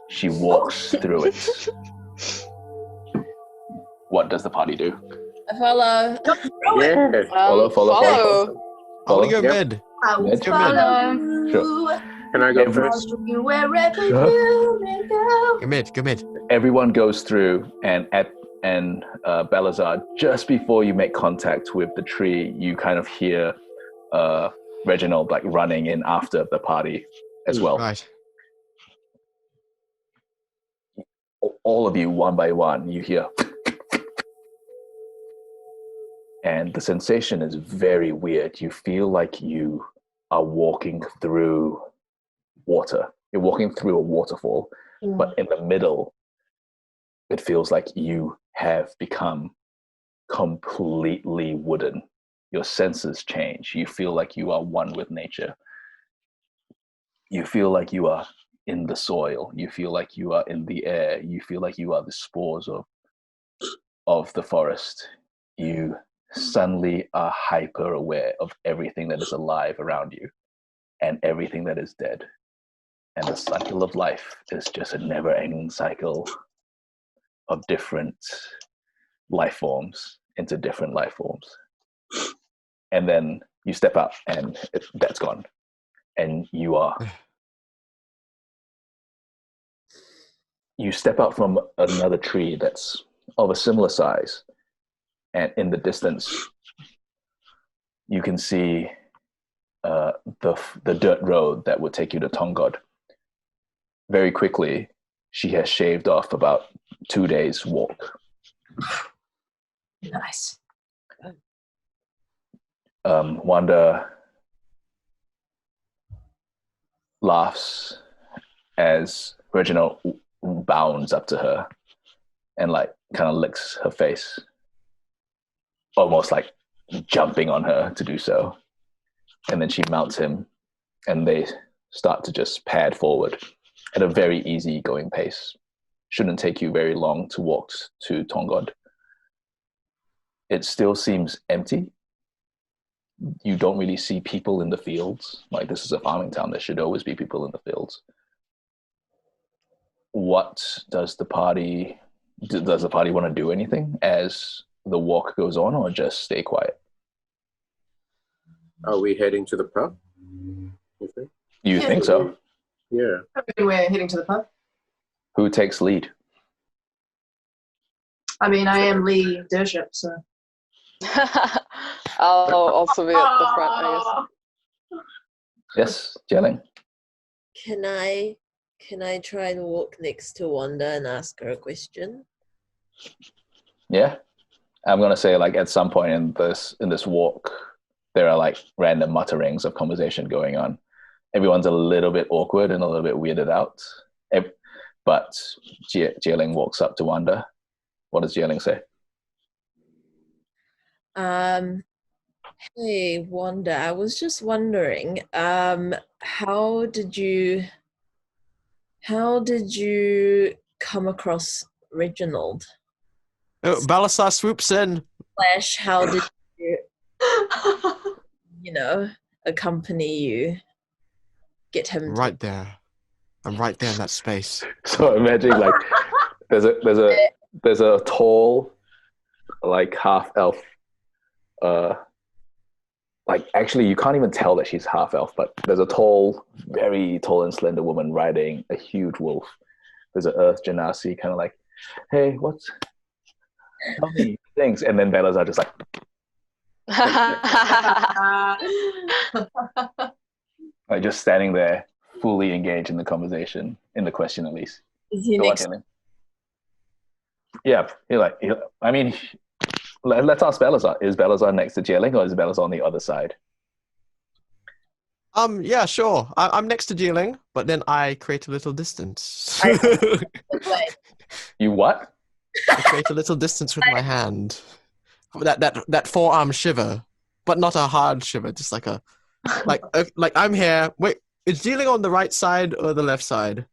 She walks through it. What does the party do? I follow. Yeah. Follow. I want to go mid. I will Mid? follow. Sure. Can I go first? Wherever you may go. Go mid. Everyone goes through, and Balasar, just before you make contact with the tree, you kind of hear Reginald like running in after the party as well. Right. All of you, one by one, you hear. And the sensation is very weird. You feel like you are walking through water. You're walking through a waterfall, but in the middle, it feels like you have become completely wooden. Your senses change. You feel like you are one with nature. You feel like you are in the soil. You feel like you are in the air. You feel like you are the spores of the forest. You suddenly are hyper aware of everything that is alive around you and everything that is dead. And the cycle of life is just a never-ending cycle of different life forms into different life forms. And then you step out and that's gone. And you step out from another tree that's of a similar size. And in the distance, you can see the dirt road that would take you to Tongod. Very quickly, she has shaved off about 2 days' walk. Nice. Wanda laughs as Reginald bounds up to her and like kind of licks her face, almost like jumping on her to do so. And then she mounts him and they start to just pad forward at a very easy going pace. Shouldn't take you very long to walk to Tongod. It still seems empty. You don't really see people in the fields. Like, this is a farming town. There should always be people in the fields. What does the party want to do anything as the walk goes on, or just stay quiet? Are we heading to the pub? You think? You think so? Yeah. I mean, we're heading to the pub. Who takes lead? I mean, I am Lee Dership, so. I'll also be at the front, I guess. Yes, Jelling. Can I try and walk next to Wanda and ask her a question? Yeah. I'm gonna say, like, at some point in this walk, there are like random mutterings of conversation going on. Everyone's a little bit awkward and a little bit weirded out. But Zie Ling walks up to Wanda. What does Zie Ling say? Hey Wanda, I was just wondering, how did you come across Reginald? Oh, Balasar swoops in. / how did you accompany you? Get him Right there. I'm right there in that space. So imagine, like, there's a tall, like, half elf. Like, actually, you can't even tell that she's half elf, but there's a tall, very tall and slender woman riding a huge wolf. There's an earth genasi kind of like, hey, tell me things. And then Balasar just like, like, just standing there, fully engaged in the conversation, in the question at least. Is he Go on, next? Zie Ling. Yeah, I mean, let's ask Balasar. Is Balasar next to Zie Ling, or is Balasar on the other side? Yeah, sure. I'm next to Zie Ling, but then I create a little distance. You what? I create a little distance with my hand. That forearm shiver, but not a hard shiver, just like like I'm here. Wait, is Zie Ling on the right side or the left side?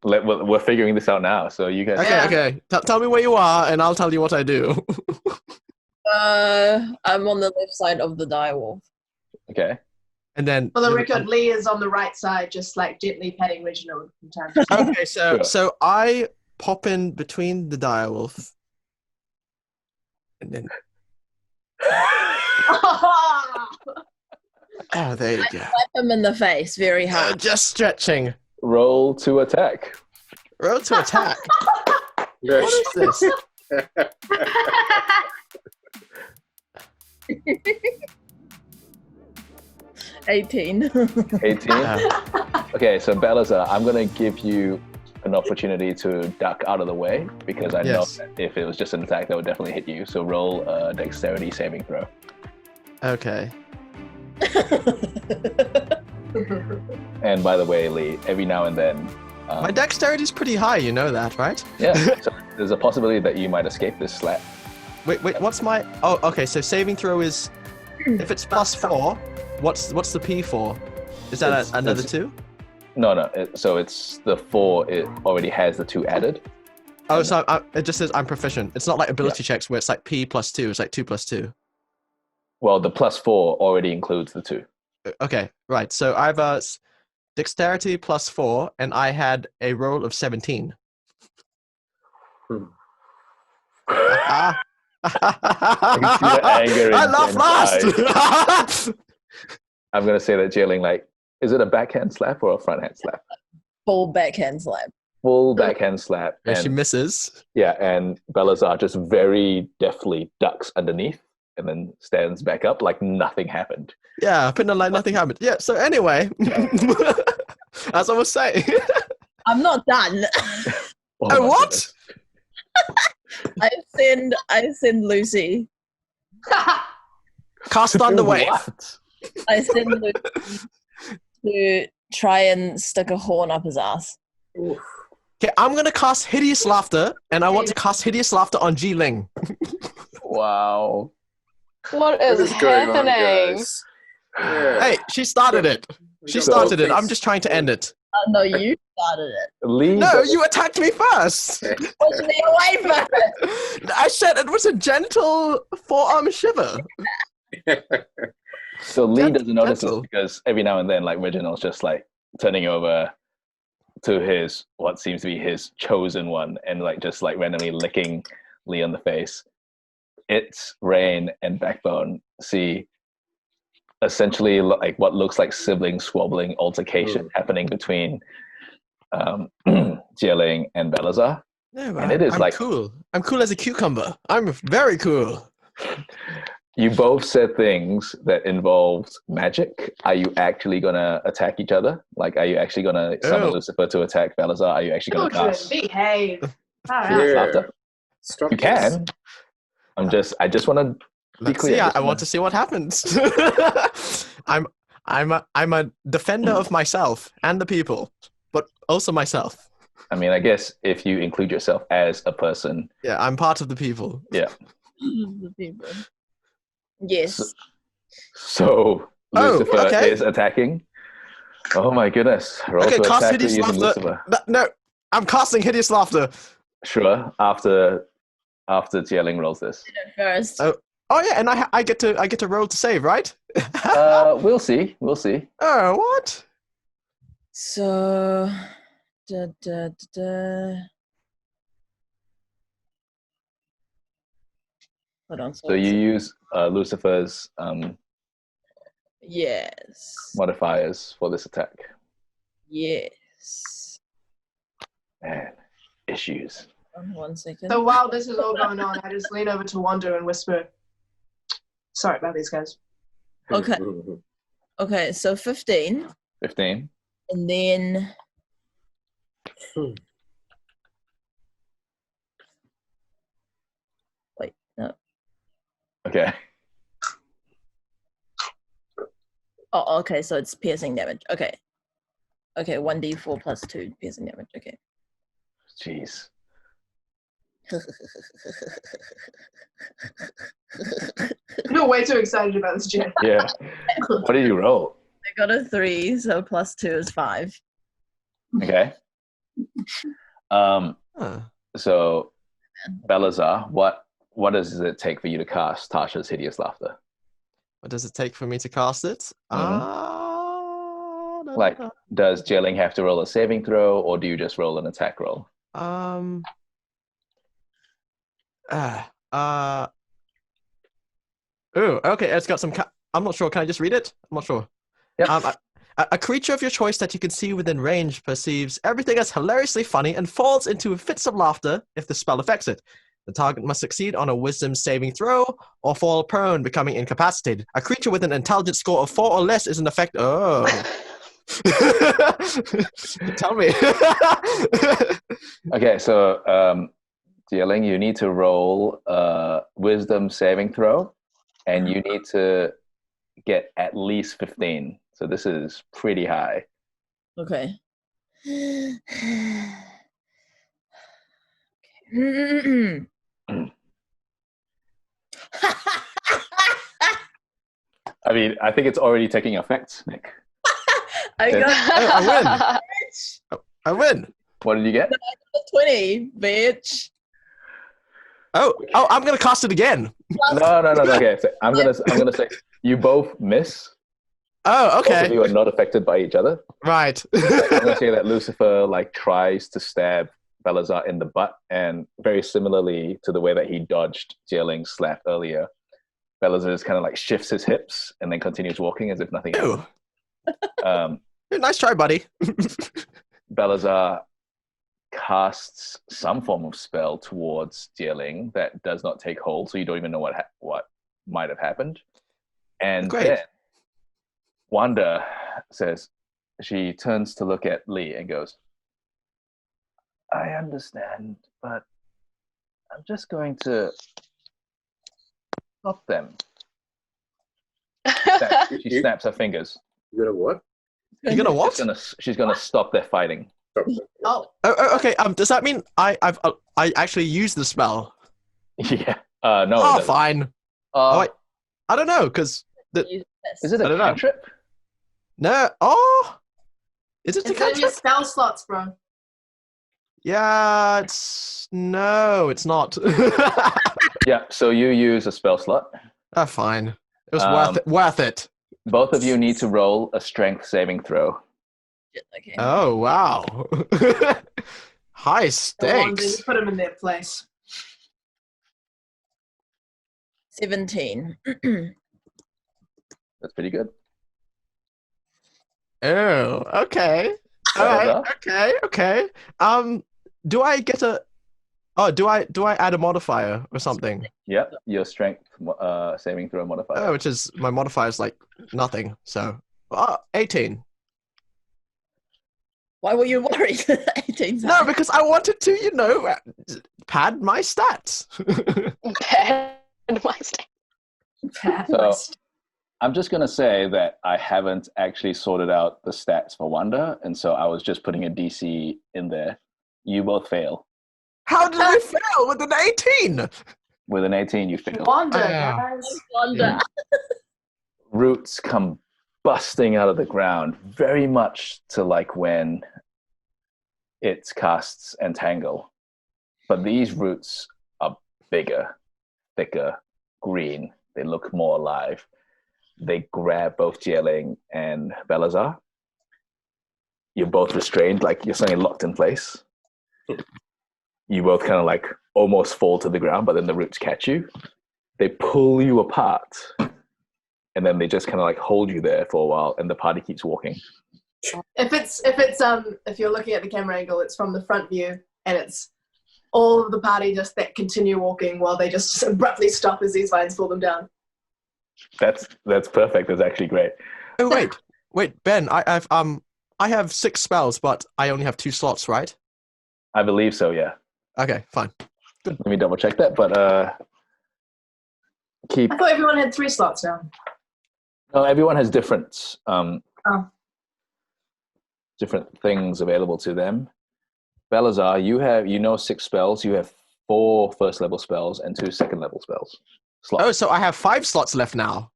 We're figuring this out now, so you guys. Okay. Tell me where you are, and I'll tell you what I do. I'm on the left side of the direwolf. Okay. And then For the record, Lee is on the right side, just like gently patting Reginald from time to time. okay, so I pop in between the direwolf, and then oh, there you go. Slap him in the face very hard. Just stretching. Roll to attack. Roll to attack. What is this? 18. 18. Okay, so Balasar, I'm gonna give you an opportunity to duck out of the way because I know that if it was just an attack, that would definitely hit you. So roll a dexterity saving throw. Okay. And by the way, Lee, every now and then, my dexterity is pretty high. You know that, right? yeah, so there's a possibility that you might escape this slap. Wait. What's my? Oh, okay. So saving throw is if it's +4. What's the P for? Is that another 2? No. So it's the 4. It already has the 2 added. Oh, so it just says I'm proficient. It's not like ability checks where it's like P +2. It's like 2 + 2. Well, the +4 already includes the 2. Okay, right. So I have dexterity +4, and I had a roll of 17. I can see the anger in I laugh Jen's last. I'm gonna say that Zie Ling, like, is it a backhand slap or a front hand slap? Full backhand slap. Full backhand slap. Yeah, and, she misses. Yeah, and Balasar just very deftly ducks underneath and then stands back up like nothing happened. Yeah, pretend like nothing happened. Yeah, so anyway, as I was saying. I'm not done. Oh, what? I send Lucy. Cast Thunder Wave. What? I send Lucy to try and stick a horn up his ass. Okay, I'm going to cast Hideous Laughter, and I want to cast Hideous Laughter on Zie Ling. Wow. What is going on, happening? guys? Yeah. Hey, she started it. She started it. I'm just trying to end it. No, you started it. Lee No, you attacked me first. Push me away from it. I said it was a gentle forearm shiver. So Lee doesn't notice this gentle. because every now and then, like Reginald's just like turning over to his what seems to be his chosen one, and like just like randomly licking Lee on the face. It's Rain and Backbone see essentially like what looks like sibling squabbling altercation happening between Zie Ling and Balasar. No, And it is I'm like- cool. I'm cool as a cucumber. I'm very cool. You both said things that involved magic. Are you actually gonna attack each other? Like, are you actually gonna summon Oh. Lucifer to attack Balasar? Are you actually gonna Children, cast behave. All Yeah. right. laughter? Stop You this. can. I just want to be Let's clear. see. I Just want to see what happens. I'm a defender of myself and the people, but also myself. I mean, I guess if you include yourself as a person, Yeah, I'm part of the people. yeah. The people. Yes. So Oh, Lucifer okay. is attacking. Oh my goodness! Roll Okay, to cast attack Hideous using Laughter. Lucifer. No, I'm casting Hideous Laughter. Sure. After Zie Ling rolls this, First. Oh. Oh yeah, and I get to roll to save, right? we'll see. We'll see. Oh, what? So. Da, da, da, da. Hold on. So you use Lucifer's Yes. modifiers for this attack. Yes. Man, issues. 1 second. So while this is all going on, I just lean over to Wanda and whisper, sorry about these guys. Okay. Okay, so 15. 15. And then. Wait, no. Okay. Oh, okay, so it's piercing damage. Okay. Okay, 1d4 plus 2 piercing damage. Okay. Jeez. You're way too excited about this, Jen. Yeah. What did you roll? I got a 3, so plus 2 is 5. Okay. Huh. So Balasar, what does it take for you to cast Tasha's Hideous Laughter? What does it take for me to cast it? Like, does Zie Ling have to roll a saving throw, or do you just roll an attack roll? Oh, okay. It's got some. I'm not sure. Can I just read it? I'm not sure. Yep. A creature of your choice that you can see within range perceives everything as hilariously funny and falls into fits of laughter if the spell affects it. The target must succeed on a wisdom saving throw or fall prone, becoming incapacitated. A creature with an intelligence score of 4 or less is an effect. Oh. Tell me. Okay, so Zie Ling, you need to roll a wisdom saving throw, and you need to get at least 15. So this is pretty high. Okay. I mean, I think it's already taking effect, Nick. I got I win. I win. What did you get? a 20, bitch. Oh, I'm gonna cast it again. No. Okay, so I'm gonna say you both miss. Oh, Both of okay. you are not affected by each other. Right. I'm gonna say that Lucifer like tries to stab Balasar in the butt, and very similarly to the way that he dodged Zie Ling's slap earlier, Balasar just kind of like shifts his hips and then continues walking as if nothing happened. Nice try, buddy. Balasar casts some form of spell towards Zie Ling that does not take hold, so you don't even know what might have happened. And Great. then Wanda says, she turns to look at Lee and goes, I understand, but I'm just going to stop them. She snaps her fingers. You gonna what? You're gonna what? She's gonna stop their fighting. Oh, Okay. Does that mean I actually used the spell? Yeah. No. it Oh, doesn't. fine. Wait. I don't know, because Is it I a don't know. cantrip? no. Oh, is it a it's in your cantrip? spell slots, bro. Yeah, no, it's not. Yeah. So you use a spell slot. Fine. It was worth it. Both of you need to roll a strength saving throw. Okay. Oh wow. High Wanda, you stakes. put them in their place. 17. That's pretty good. Oh, okay. All right. Okay. Do I get a? Oh, do I add a modifier or something? Yep. Your strength saving throw modifier. Oh, which is my modifier is like nothing. So 18. Why were you worried? 18. No, because I wanted to, pad my stats. Bad my state. So I'm just going to say that I haven't actually sorted out the stats for Wanda, and so I was just putting a DC in there. You both fail. How did I fail with an 18? With an 18, you fail. Wanda, Yeah. guys. Wanda. Roots come busting out of the ground, very much to like when it casts Entangle. But these roots are bigger, thicker, green. They look more alive. They grab both Zie Ling and Balasar. You're both restrained, like you're suddenly locked in place. You both kind of like almost fall to the ground, but then the roots catch you. They pull you apart, and then they just kind of like hold you there for a while, and the party keeps walking. If you're looking at the camera angle, it's from the front view, and it's all of the party just that continue walking while they just abruptly stop as these vines pull them down. That's perfect. That's actually great. Oh wait, Ben. I have 6 spells, but I only have 2 slots, right? I believe so. Yeah. Okay, fine. Let me double check that, but keep. I thought everyone had 3 slots now. No, everyone has different Oh. different things available to them. Balasar, you have 6 spells. You have 4 first level spells and 2 second level spells. Slots. Oh, so I have 5 slots left now.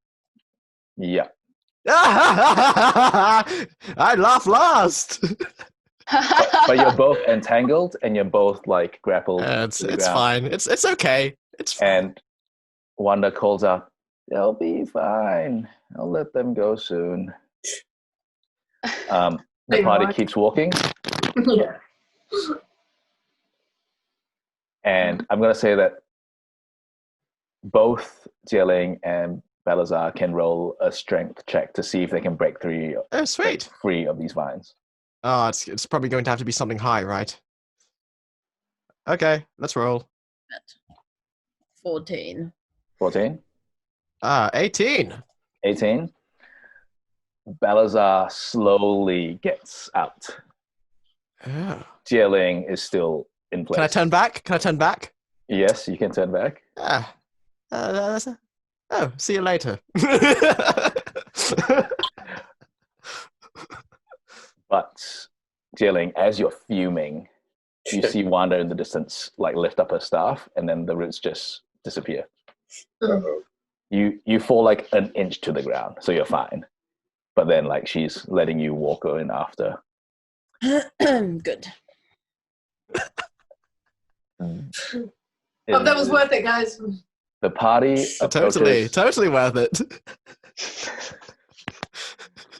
Yeah. I laugh last. But you're both entangled and you're both like grappled. It's to the ground. fine. It's okay. It's fine. And Wanda calls out, "They'll be fine. I'll let them go soon." The party keeps walking, Yeah. and I'm going to say that both Zie Ling and Balasar can roll a strength check to see if they can break free of these vines. Oh, it's probably going to have to be something high, right? Okay, let's roll. 14. 14? 18. 18? Balasar slowly gets out. Oh. Zie Ling is still in place. Can I turn back? Yes, you can turn back. See you later. But Zie Ling, as you're fuming, you see Wanda in the distance like lift up her staff, and then the roots just disappear. Uh-oh. You fall like an inch to the ground, so you're fine. But then like she's letting you walk in after. Good. Hope that was worth it, guys. The party Totally worth it.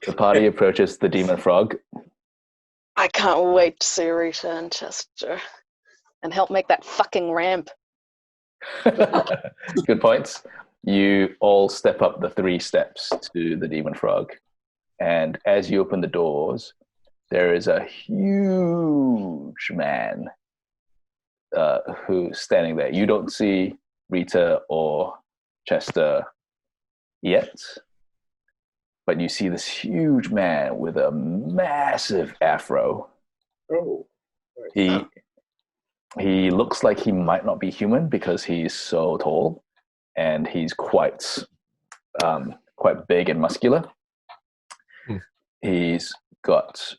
The party approaches the demon frog. I can't wait to see Rita and Chester and help make that fucking ramp. Good points. You all step up the 3 steps to the demon frog, and as you open the doors, there is a huge man who's standing there. You don't see Rita or Chester yet, but you see this huge man with a massive afro. Oh. Right. He looks like he might not be human because he's so tall, and he's quite big and muscular. He's got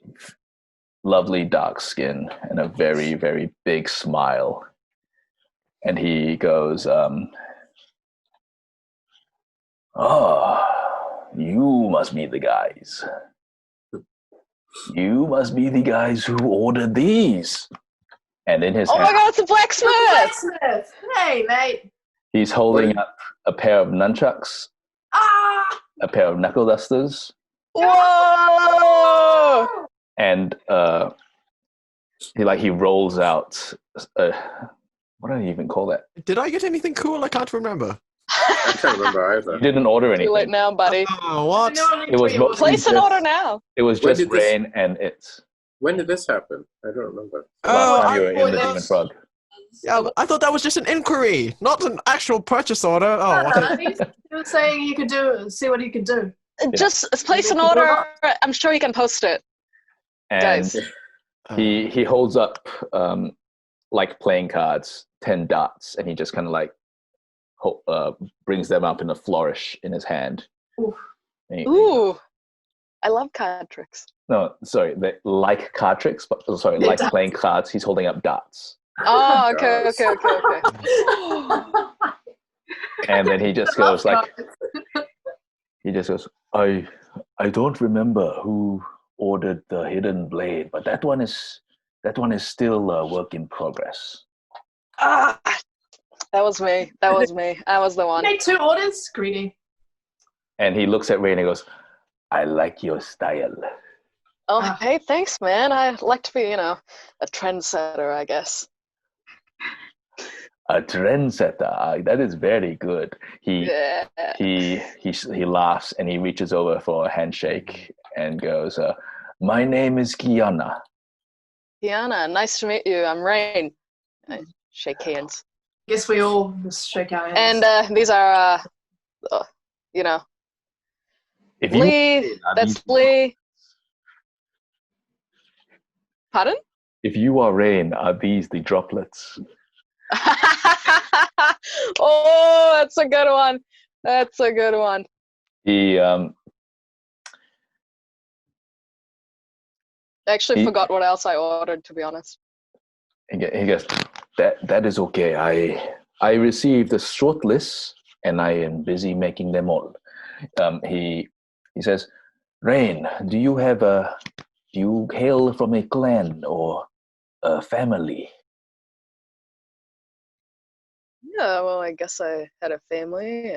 lovely dark skin and a very, very big smile. And he goes, you must be the guys. You must be the guys who ordered these. And in his hand, my God, it's a blacksmith! Blacksmith! Hey, mate. he's holding up a pair of nunchucks, a pair of knuckle dusters. Whoa! And he rolls out what do I even call that? Did I get anything cool? I can't remember. I can't remember either. You didn't order Too late anything. now, buddy. Oh, what? It was mostly Place an order now. It was When just did this- Rain and it. When did this happen? I don't remember. Last time you were I, in the Demon Frog. yeah, I thought that was just an inquiry, not an actual purchase order. Oh, what He was saying you could see what he could do. Just place an order. I'm sure you can post it. And Guys. he holds up like playing cards, 10 dots, and he just kind of like brings them up in a flourish in his hand. Ooh. Ooh, I love card tricks. No, sorry, like card tricks, but like playing cards. He's holding up dots, Oh, okay. and then he just goes like, I don't remember who ordered the hidden blade, but that one is still a work in progress. That was me. I was the one. Made 2 orders? Greedy. And he looks at Ray and he goes, I like your style. Oh, hey, thanks, man. I like to be, a trendsetter, I guess. A trendsetter. That is very good. He laughs and he reaches over for a handshake and goes, my name is Kiana. Kiana, nice to meet you. I'm Rain. I shake hands. Guess we all just shake our hands. And these are, If you Lee. That's Lee. Pardon? If you are Rain, are these the droplets? Oh, that's a good one. He I actually forgot what else I ordered, to be honest. He goes, that is okay. I received a short list and I am busy making them all. He says, Rain, do you hail from a clan or a family? Yeah, well, I guess I had a family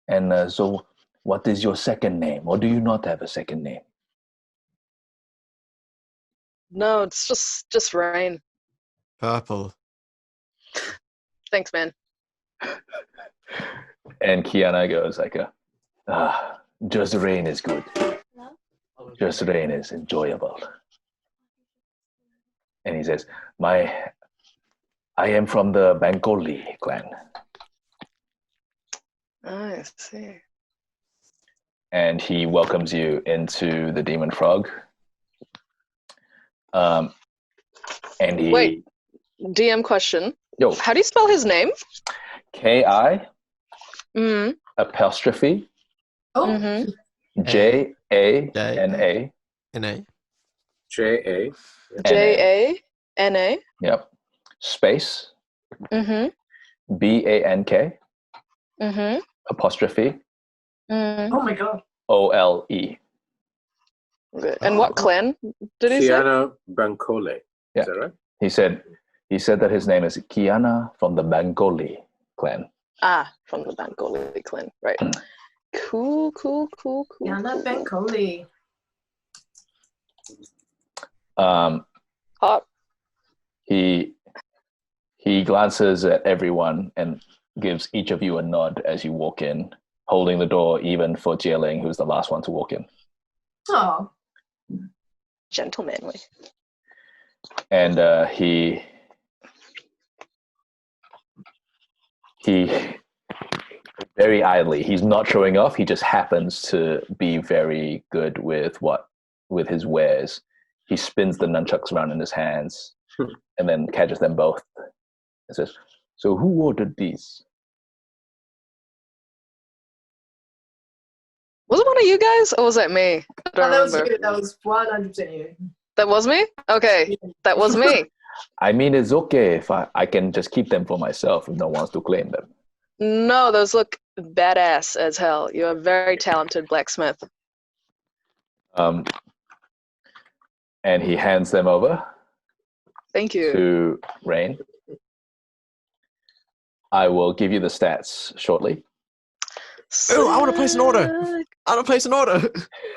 And so what is your second name, or do you not have a second name? No, it's just Rain. Purple. Thanks, man. And Kiana goes like, just Rain is good. Just Rain is enjoyable. And he says, I am from the Bengali clan. I see. And he welcomes you into the Demon Frog. And he... Wait, DM question. Yo. How do you spell his name? K-I Mm-hmm. apostrophe Mm-hmm. J-A-N-A. N-A. J-A. J-A-N-A. Yep. Space. Mm-hmm. B-A-N-K. Mm-hmm. Apostrophe. Mm-hmm. Oh my god. O-L-E. And what clan did he say? Kiana Bankole. Yeah. Is that right? He said that his name is Kiana from the Bengali clan. Ah, from the Bengali clan. Right. Cool. Yana Bengali. Hot. He glances at everyone and gives each of you a nod as you walk in, holding the door even for Zie Ling, who's the last one to walk in. Oh. Gentlemanly. And he very idly. He's not showing off. He just happens to be very good with his wares. He spins the nunchucks around in his hands and then catches them both and says, "So who ordered these?" Was it one of you guys, or was that me? I don't that was remember. you. That was 100% you. That was me? Okay, that was me. I mean, it's okay if I can just keep them for myself if no one wants to claim them. No, those look badass as hell. You're a very talented blacksmith. And he hands them over. Thank you. To Rain. I will give you the stats shortly. Oh, I want to place an order. I want to place an order.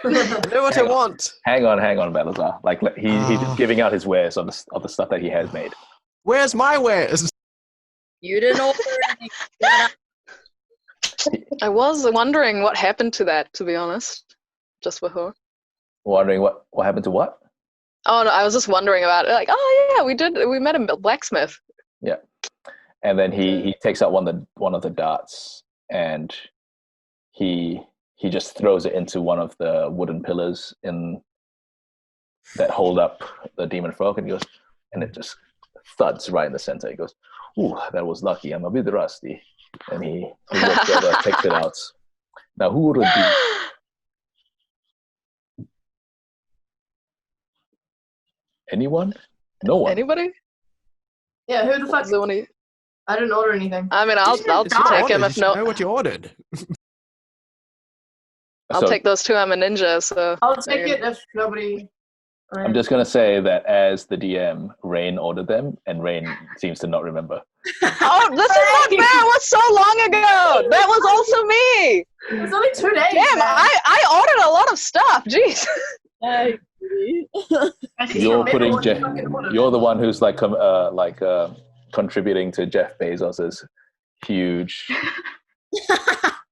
I know what I want. Hang on, Balasar. Like he's just giving out his wares of the stuff that he has made. Where's my wares? You didn't order anything. I was wondering what happened to that, to be honest, just before. Wondering what happened to what? Oh no, I was just wondering about it. Like, oh yeah, we met a blacksmith. Yeah, and then he takes out one of the darts and he just throws it into one of the wooden pillars that hold up the demon frog, and he goes, and it just thuds right in the center. He goes, "Ooh, that was lucky. I'm a bit rusty." And he walks over, takes it out. Now, who would it be? Anyone? No one. Anybody? Yeah, who the fuck? Is there one of you? I didn't order anything. I mean, I'll take him if no. Know what you ordered. I'll take those two. I'm a ninja, so. I'll take it if nobody. I'm just going to say that as the DM, Rain ordered them, and Rain seems to not remember. Oh, this is not fair. It was so long ago. That was also me. It was only 2 days. Damn, I ordered a lot of stuff. Jeez. You're putting you're the one who's like contributing to Jeff Bezos's huge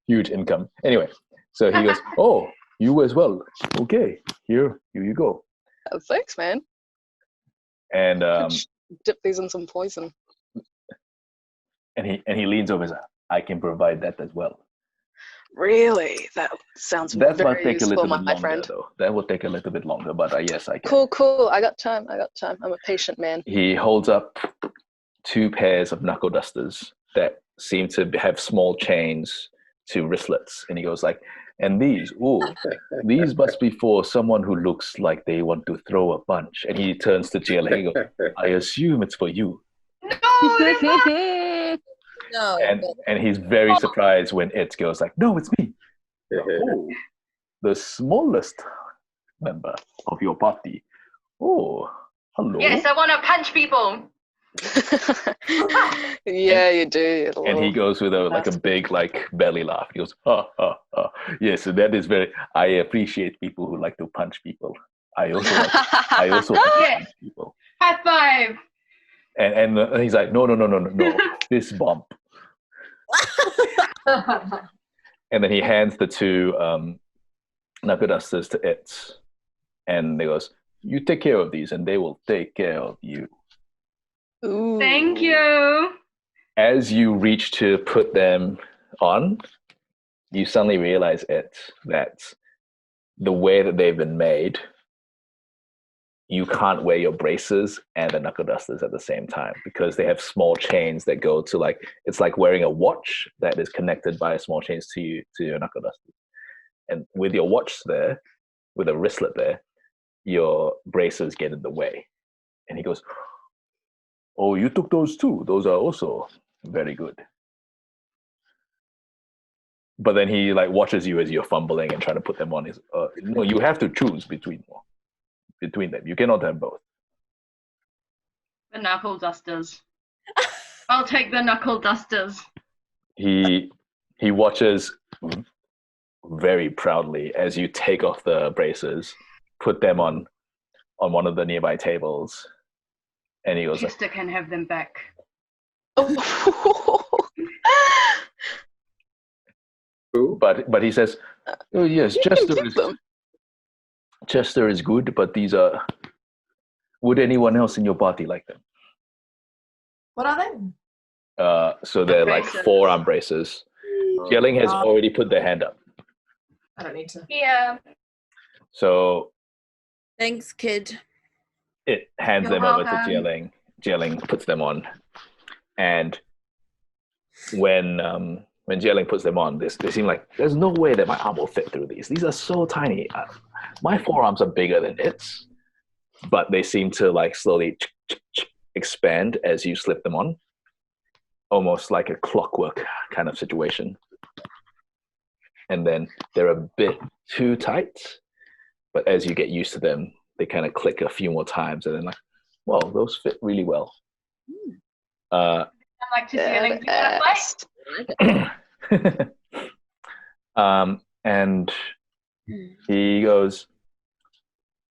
income. Anyway, so he goes, "Oh, you as well. Okay, here you go." Oh, thanks, man. And dip these in some poison. And he leans over and says, "I can provide that as well." Really? That sounds that very might take useful, a little bit my longer, friend. though. That will take a little bit longer, but yes, I can. Cool. I got time. I'm a patient man. He holds up 2 pairs of knuckle dusters that seem to have small chains to wristlets, and he goes like, "And these must be for someone who looks like they want to throw a punch." And he turns to Zie Ling and goes, "I assume it's for you." No. And he's very surprised when it goes like, "No, it's me." Oh, the smallest member of your party. Oh, hello. Yes, I want to punch people. Yeah, you do. And he goes with a big belly laugh. He goes, "Ha ha ha." Yes, so that is I appreciate people who like to punch people. I also like to punch people. High five. And he's like, no, fist bump. And then he hands the 2 knuckle dusters to it, and he goes, "You take care of these, and they will take care of you." Ooh. Thank you. As you reach to put them on, you suddenly realize that the way that they've been made, you can't wear your braces and the knuckle dusters at the same time because they have small chains that go to it's like wearing a watch that is connected by small chains to your knuckle dusters. And with your watch there, with a wristlet there, your braces get in the way. And he goes, "Oh, you took those too. Those are also very good." But then he watches you as you're fumbling and trying to put them on. No, you have to choose between them. You cannot have both. The knuckle dusters. I'll take the knuckle dusters. He watches very proudly as you take off the braces, put them on one of the nearby tables, and he goes, Chester can have them back. But he says, "Oh yes, Chester is good, but these are. Would anyone else in your party like them?" What are they? So they're like Braces. forearm braces. Zie Ling has already put their hand up. I don't need to. Yeah. So Thanks, kid. it hands You're them over to welcome. Zie Ling. Zie Ling puts them on. And when Zie Ling puts them on, they seem like there's no way that my arm will fit through these. These are so tiny. My forearms are bigger than its, but they seem to like slowly expand as you slip them on, almost like a clockwork kind of situation. And then they're a bit too tight, but as you get used to them, they kind of click a few more times, and then like, well, those fit really well. I'd like to see a link to that fight. And he goes,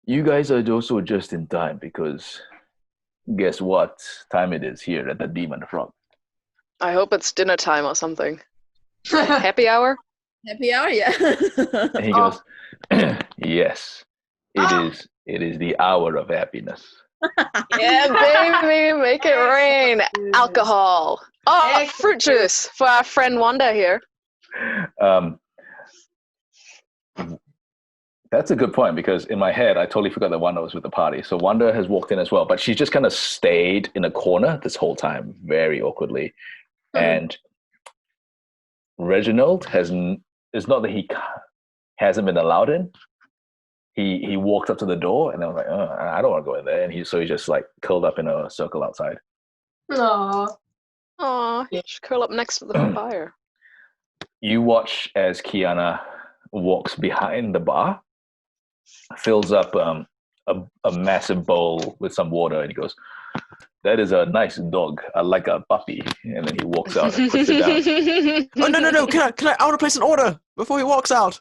you guys are also just in time, because guess what time it is here at the Demon Frog? I hope it's dinner time or something. Happy hour? Happy hour, yeah. And he goes, yes, it is the hour of happiness. Yeah, baby, make it rain. Alcohol. Oh, fruit juice for our friend Wanda here. That's a good point, because in my head, I totally forgot that Wanda was with the party. So Wanda has walked in as well, but she just kind of stayed in a corner this whole time, very awkwardly. And Reginald it's not that he hasn't been allowed in. He walked up to the door, and I was like, I don't want to go in there. And he just like curled up in a circle outside. Aww. Aw, you should curl up next to the fire. You watch as Kiana walks behind the bar, fills up a massive bowl with some water, and he goes, that is a nice dog. I like a puppy. And then he walks out and puts it down. Oh, no. Can I want to place an order before he walks out.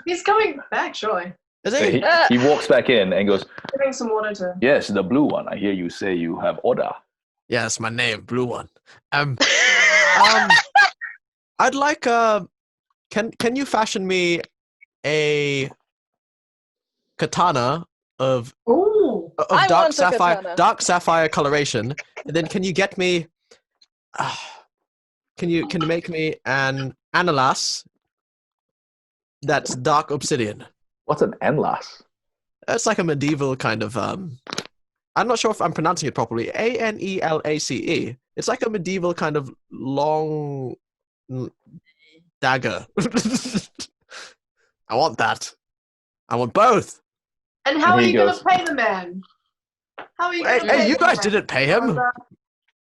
He's coming back, surely. Is So he? he walks back in and goes, Giving some water to him. yes, the blue one. I hear you say you have order. Yeah, that's my name, Blue One. I'd like can you fashion me a katana of Ooh. dark sapphire coloration, and then can you get me can you make me an analas that's dark obsidian? What's an enlace? It's like a medieval kind of I'm not sure if I'm pronouncing it properly. Anelace. It's like a medieval kind of long dagger. I want that. I want both. And how And are he you going goes- to pay the man? How are you going to pay Hey, you the guys man? didn't pay him.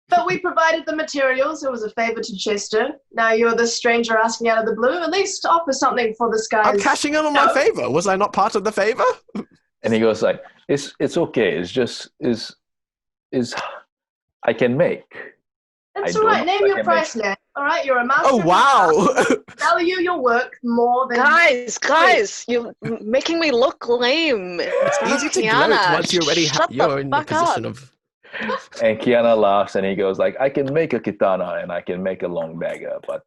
But we provided the materials. It was a favor to Chester. Now you're the stranger asking out of the blue. At least offer something for this guy's... I'm cashing in on my No. favor. Was I not part of the favor? And he goes like, it's okay. It's just I can make. That's I all right. don't Name know if I your can price, man. All right, you're a master. Oh, of the wow. craft. Value your work more than... Guys, you're making me look lame. It's easy to gloat once you already you're in the position of... And Kiana laughs and he goes like, I can make a katana and I can make a long dagger, but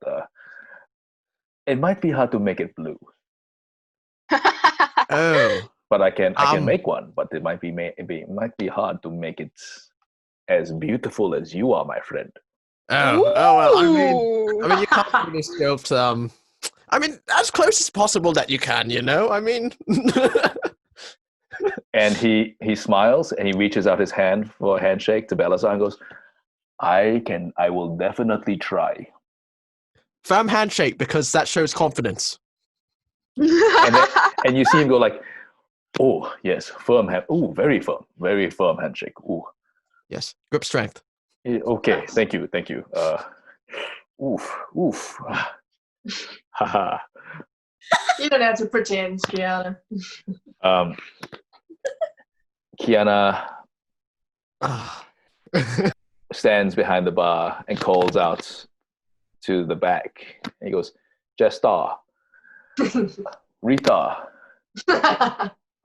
it might be hard to make it blue. Oh. But I can make one, but it might be hard to make it as beautiful as you are, my friend. Oh, well, I mean, you can't really sculpt, I mean, as close as possible that you can, you know? I mean... And he smiles and he reaches out his hand for a handshake to Balasar and goes, I will definitely try. Firm handshake, because that shows confidence. And you see him go like, oh, yes, firm hand. Oh, very firm handshake. Oh, Yes, grip strength. okay, thank you. Oof. Haha. You don't have to pretend, Kiana. Kiana Ah. stands behind the bar and calls out to the back. And he goes, Jester, Rita,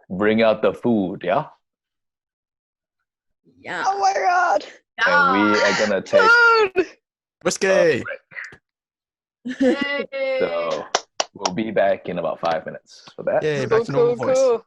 bring out the food, yeah? Yeah. Oh my god. And we are gonna take Food! Whiskey! a break. Yay. So we'll be back in about 5 minutes for that. Yay, back to normal voice. Cool.